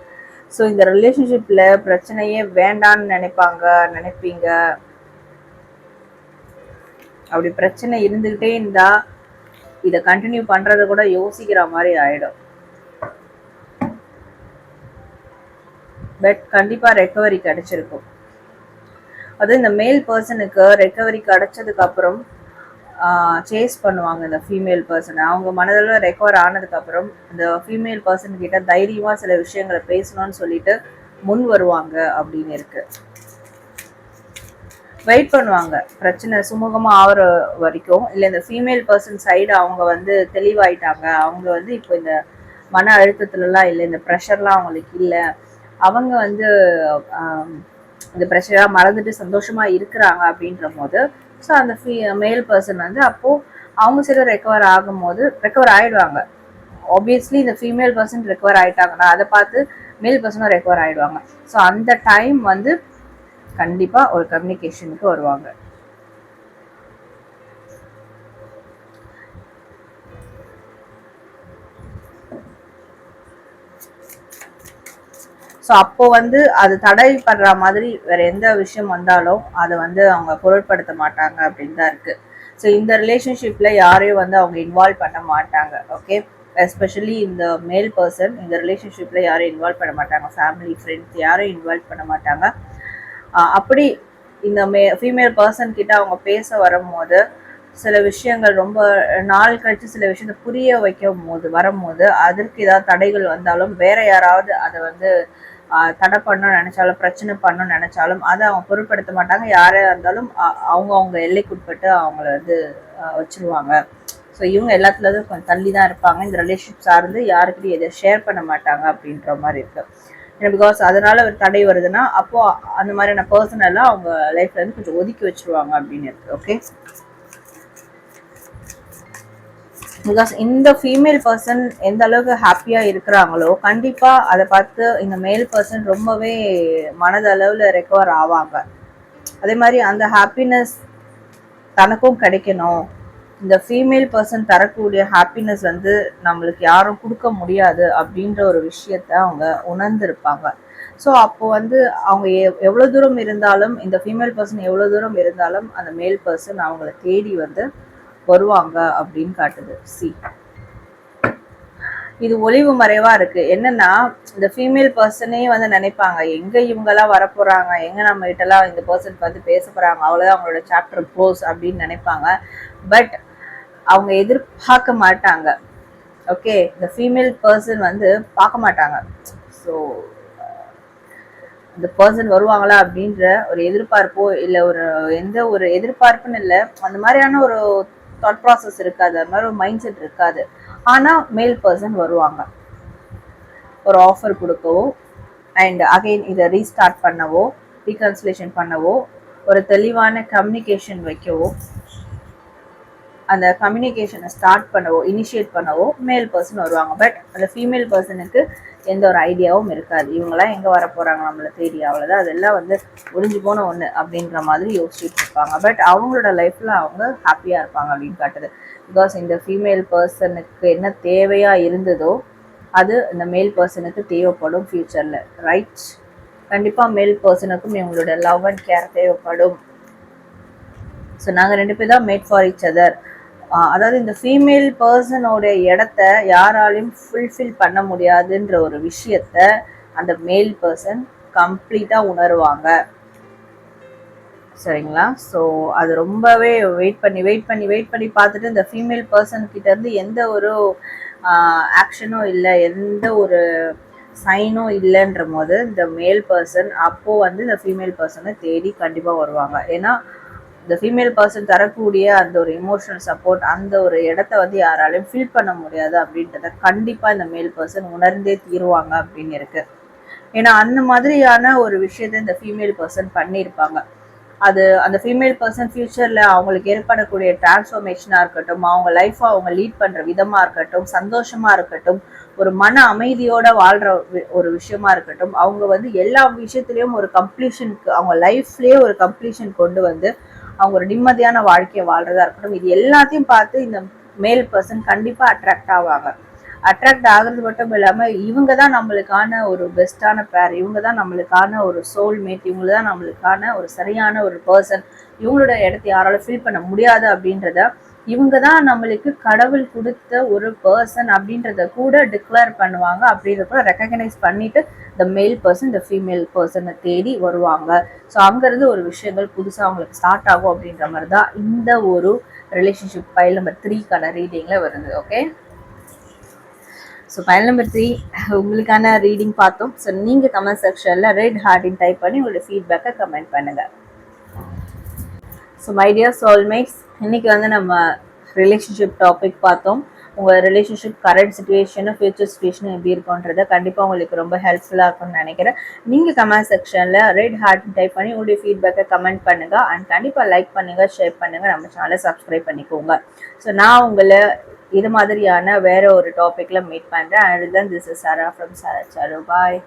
Speaker 1: ஸோ இந்த ரிலேஷன்ஷிப்பில் பிரச்சனையே வேண்டான்னு நினைப்பீங்க. அப்படி பிரச்சனை இருந்துகிட்டே இருந்தா இதை கண்டினியூ பண்றத கூட யோசிக்கிற மாதிரி ஆயிடும். பட் கண்டிப்பா ரெக்கவரி கிடைச்சிருக்கும். அது இந்த மேல் பர்சனுக்கு ரெக்கவரி கிடைச்சதுக்கு அப்புறம் சேஸ் பண்ணுவாங்க இந்த ஃபீமேல் பர்சனை. அவங்க மனதளவில் ரெக்கவர் ஆனதுக்கு அப்புறம் இந்த ஃபீமேல் பர்சன் கிட்ட தைரியமா சில விஷயங்களை பேசணும்னு சொல்லிட்டு முன் வருவாங்க அப்படின்னு இருக்கு. வெயிட் பண்ணுவாங்க பிரச்சனை சுமூகமா ஆகிற வரைக்கும். இல்லை இந்த ஃபீமேல் பர்சன் சைடு அவங்க வந்து தெளிவாயிட்டாங்க, அவங்க வந்து இப்போ இந்த மன அழுத்தத்துலலாம் இல்லை, இந்த ப்ரெஷர்லாம் அவங்களுக்கு இல்லை, அவங்க வந்து இந்த ப்ரெஷராக மறந்துட்டு சந்தோஷமா இருக்கிறாங்க அப்படின்ற போது ஸோ அந்த மேல் பர்சன் வந்து அப்போது அவங்க சைடு ரெக்கவர் ஆகும்போது ரெக்கவர் ஆகிடுவாங்க. ஆப்வியஸ்லி இந்த ஃபீமேல் பர்சன் ரெக்கவர் ஆகிட்டாங்கன்னா அதை பார்த்து மேல் பர்சனும் ரெக்கவர் ஆகிடுவாங்க. ஸோ அந்த டைம் வந்து கண்டிப்பாக ஒரு கம்யூனிகேஷனுக்கு வருவாங்க. ஸோ அப்போ வந்து அது தடை படுற மாதிரி வேற எந்த விஷயம் வந்தாலும் அதை வந்து அவங்க பொருட்படுத்த மாட்டாங்க அப்படின்னு தான் இருக்கு. ஸோ இந்த ரிலேஷன்ஷிப்ல யாரையும் வந்து அவங்க இன்வால்வ் பண்ண மாட்டாங்க. ஓகே, எஸ்பெஷலி இந்த மேல் பர்சன் இந்த ரிலேஷன்ஷிப்ல யாரையும் இன்வால்வ் பண்ண மாட்டாங்க. ஃபேமிலி, ஃப்ரெண்ட்ஸ் யாரையும் இன்வால்வ் பண்ண மாட்டாங்க. அப்படி இந்த ஃபீமேல் பர்சன் கிட்ட அவங்க பேச வரும்போது சில விஷயங்கள் ரொம்ப நாள் கழிச்சு சில விஷயத்த புரிய வைக்கும் போது வரும்போது அதற்கு ஏதாவது தடைகள் வந்தாலும் வேற யாராவது அதை வந்து தடை பண்ணணும்னு நினைச்சாலும் பிரச்சனை பண்ணணும்னு நினைச்சாலும் அதை அவங்க பொருட்படுத்த மாட்டாங்க. யாரா இருந்தாலும் அவங்க எல்லைக்குட்பட்டு அவங்கள வந்து வச்சிருவாங்க. ஸோ இவங்க எல்லாத்துலேயும் கொஞ்சம் தள்ளி தான் இருப்பாங்க. இந்த ரிலேஷன்ஷிப் சார்ந்து யாருக்கிட்டையும் எதை ஷேர் பண்ண மாட்டாங்க அப்படின்ற மாதிரி இருக்கு. ஏன்னா பிகாஸ் அதனால ஒரு தடை வருதுன்னா அப்போ அந்த மாதிரியான பர்சனெல்லாம் அவங்க லைஃப்ல இருந்து கொஞ்சம் ஒதுக்கி வச்சிருவாங்க அப்படின்னு இருக்கு. ஓகே, பிகாஸ் இந்த ஃபீமேல் பர்சன் எந்த அளவுக்கு ஹாப்பியா இருக்கிறாங்களோ கண்டிப்பா அதை பார்த்து இந்த மேல் பர்சன் ரொம்பவே மனதளவுல ரெக்கவர் ஆவாங்க. அதே மாதிரி அந்த ஹாப்பினஸ் தனக்கும் கிடைக்கணும், இந்த ஃபீமேல் பர்சன் தரக்கூடிய ஹாப்பினஸ் வந்து நம்மளுக்கு யாரும் கொடுக்க முடியாது அப்படின்ற ஒரு விஷயத்த அவங்க உணர்ந்திருப்பாங்க. ஸோ அப்போ வந்து அவங்க எவ்வளோ தூரம் இருந்தாலும் இந்த ஃபீமேல் பர்சன் எவ்வளோ தூரம் இருந்தாலும் அந்த மேல் பர்சன் அவங்கள தேடி வந்து வருவாங்க அப்படின்னு காட்டுது. இது ஒளிவு மறைவா இருக்கு. என்னன்னா இந்த ஃபீமேல் பர்சனே வந்து நினைப்பாங்க எங்க இவங்கெல்லாம் வரப்போறாங்க, எங்க நம்ம கிட்டலாம் இந்த பர்சன் பார்த்து பேச போறாங்க, அவ்வளவுதான் அவங்களோட சாப்டர் க்ளோஸ் அப்படின்னு நினைப்பாங்க. பட் அவங்க எதிர்பார்க்க மாட்டாங்க. ஓகே, இந்த ஃபீமேல் பர்சன் வந்து பார்க்க மாட்டாங்க. ஸோ இந்த பர்சன் வருவாங்களா அப்படின்ற ஒரு எதிர்பார்ப்போ இல்லை ஒரு எந்த ஒரு எதிர்பார்ப்புன்னு இல்லை, அந்த மாதிரியான ஒரு தாட் ப்ராசஸ் இருக்காது, அது மாதிரி ஒரு மைண்ட் செட் இருக்காது. ஆனால் மேல் பர்சன் வருவாங்க ஒரு ஆஃபர் கொடுக்கவோ அண்ட் அகெயின் இதை ரீஸ்டார்ட் பண்ணவோ ரீகன்சிலேஷன் பண்ணவோ ஒரு தெளிவான கம்யூனிகேஷன் வைக்கவோ அந்த கம்யூனிகேஷனை ஸ்டார்ட் பண்ணவோ இனிஷியேட் பண்ணவோ மேல் பர்சன் வருவாங்க. பட் அந்த ஃபீமேல் பர்சனுக்கு எந்த ஒரு ஐடியாவும் இருக்காது, இவங்கெல்லாம் எங்கே வர போகிறாங்க நம்மளை தேடி, அவ்வளோதான், அதெல்லாம் வந்து ஒளிஞ்சு போன ஒன்று அப்படின்ற மாதிரி யோசிச்சுட்டு இருப்பாங்க. பட் அவங்களோட லைஃப்பில் அவங்க ஹாப்பியாக இருப்பாங்க அப்படின்னு காட்டுது. பிகாஸ் இந்த ஃபீமேல் பர்சனுக்கு என்ன தேவையாக இருந்ததோ அது இந்த மேல் பர்சனுக்கு தேவைப்படும் ஃப்யூச்சரில். ரைட், கண்டிப்பாக மேல் பர்சனுக்கும் இவங்களோட லவ் அண்ட் கேர் தேவைப்படும். ஸோ நாங்கள் 2 பேர் தான் மேட் ஃபார் ஈச் அதர். அதாவது இந்த ஃபீமேல் பர்சனோட இடத்த யாராலையும் ஃபுல்ஃபில் பண்ண முடியாதுன்ற ஒரு விஷயத்த அந்த மேல் பர்சன் கம்ப்ளீட்டாக உணருவாங்க. சரிங்களா? ஸோ அது ரொம்பவே வெயிட் பண்ணி பார்த்துட்டு இந்த ஃபீமேல் பர்சன் கிட்ட இருந்து எந்த ஒரு ஆக்ஷனும் இல்லை, எந்த ஒரு சைனும் இல்லைன்ற போது இந்த மேல் பர்சன் அப்போது வந்து இந்த ஃபீமேல் பர்சனை தேடி கண்டிப்பாக வருவாங்க. ஏன்னா இந்த ஃபீமேல் பர்சன் தரக்கூடிய அந்த ஒரு எமோஷனல் சப்போர்ட் அந்த ஒரு இடத்த வந்து யாராலையும் ஃபில் பண்ண முடியாது அப்படின்றத கண்டிப்பாக இந்த மேல் பர்சன் உணர்ந்தே தீருவாங்க அப்படின்னு இருக்கு. ஏன்னா அந்த மாதிரியான ஒரு விஷயத்த இந்த ஃபீமேல் பர்சன் பண்ணியிருப்பாங்க. அது அந்த ஃபீமேல் பர்சன் ஃபியூச்சரில் அவங்களுக்கு ஏற்படக்கூடிய டிரான்ஸ்ஃபர்மேஷனாக இருக்கட்டும், அவங்க லைஃப்பை அவங்க லீட் பண்ணுற விதமாக இருக்கட்டும், சந்தோஷமாக இருக்கட்டும், ஒரு மன அமைதியோட வாழ்கிற ஒரு விஷயமா இருக்கட்டும், அவங்க வந்து எல்லா விஷயத்துலேயும் ஒரு கம்ப்ளீஷனுக்கு அவங்க லைஃப்லேயே ஒரு கம்ப்ளீஷன் கொண்டு வந்து அவங்க ஒரு நிம்மதியான வாழ்க்கையை வாழ்றதா இருக்கட்டும், இது எல்லாத்தையும் பார்த்து இந்த மேல் பர்சன் கண்டிப்பாக அட்ராக்ட் ஆவாங்க. அட்ராக்ட் ஆகுறது மட்டும் இல்லாமல் இவங்க தான் நம்மளுக்கான ஒரு பெஸ்ட்டான பேர், இவங்க தான் நம்மளுக்கான ஒரு சோல்மேட், இவங்க தான் நம்மளுக்கான ஒரு சரியான ஒரு பர்சன், இவங்களோட இடத்த யாராலும் ஃபில் பண்ண முடியாது அப்படின்றத, இவங்க தான் நம்மளுக்கு கடவுள் கொடுத்த ஒரு பர்சன் அப்படின்றத கூட டிக்ளேர் பண்ணுவாங்க. அப்படின்றத கூட ரெக்கக்னைஸ் பண்ணிட்டு த மேல் பர்சன் த ஃபீமேல் பர்சனை தேடி வருவாங்க. ஸோ அங்கேருந்து ஒரு விஷயங்கள் புதுசாக அவங்களுக்கு ஸ்டார்ட் ஆகும் அப்படின்ற மாதிரி தான் இந்த ஒரு ரிலேஷன்ஷிப் ஃபைல் நம்பர் 3க்கான ரீடிங்கில் வருது. ஓகே, ஸோ ஃபைல் நம்பர் 3 உங்களுக்கான ரீடிங் பார்த்தோம். ஸோ நீங்கள் கமெண்ட் செக்ஷனில் ரெட் ஹார்டின் டைப் பண்ணி உங்களோட ஃபீட்பேக்கை கமெண்ட் பண்ணுங்கள். ஸோ மை டியர் சோல்மேட்ஸ், இன்னைக்கு வந்து நம்ம ரிலேஷன்ஷிப் டாபிக் பார்த்தோம். உங்கள் ரிலேஷன்ஷிப் கரண்ட் சுச்சுவேஷனும் ஃபியூச்சர் சுச்சுவேஷனும் எப்படி இருக்குன்றத கண்டிப்பாக உங்களுக்கு ரொம்ப ஹெல்ப்ஃபுல்லாக இருக்கும்னு நினைக்கிறேன். நீங்கள் கமெண்ட் செக்ஷனில் ரெட் ஹார்ட் டைப் பண்ணி உங்களுடைய ஃபீட்பேக்கை கமெண்ட் பண்ணுங்கள். அண்ட் கண்டிப்பாக லைக் பண்ணுங்கள், ஷேர் பண்ணுங்கள், நம்ம சேனலை சப்ஸ்கிரைப் பண்ணிக்கோங்க. ஸோ நான் உங்களை இது மாதிரியான வேற ஒரு டாப்பிக்கில் மீட் பண்ணுறேன். And then this is Sara from Sara Saaru. Bye.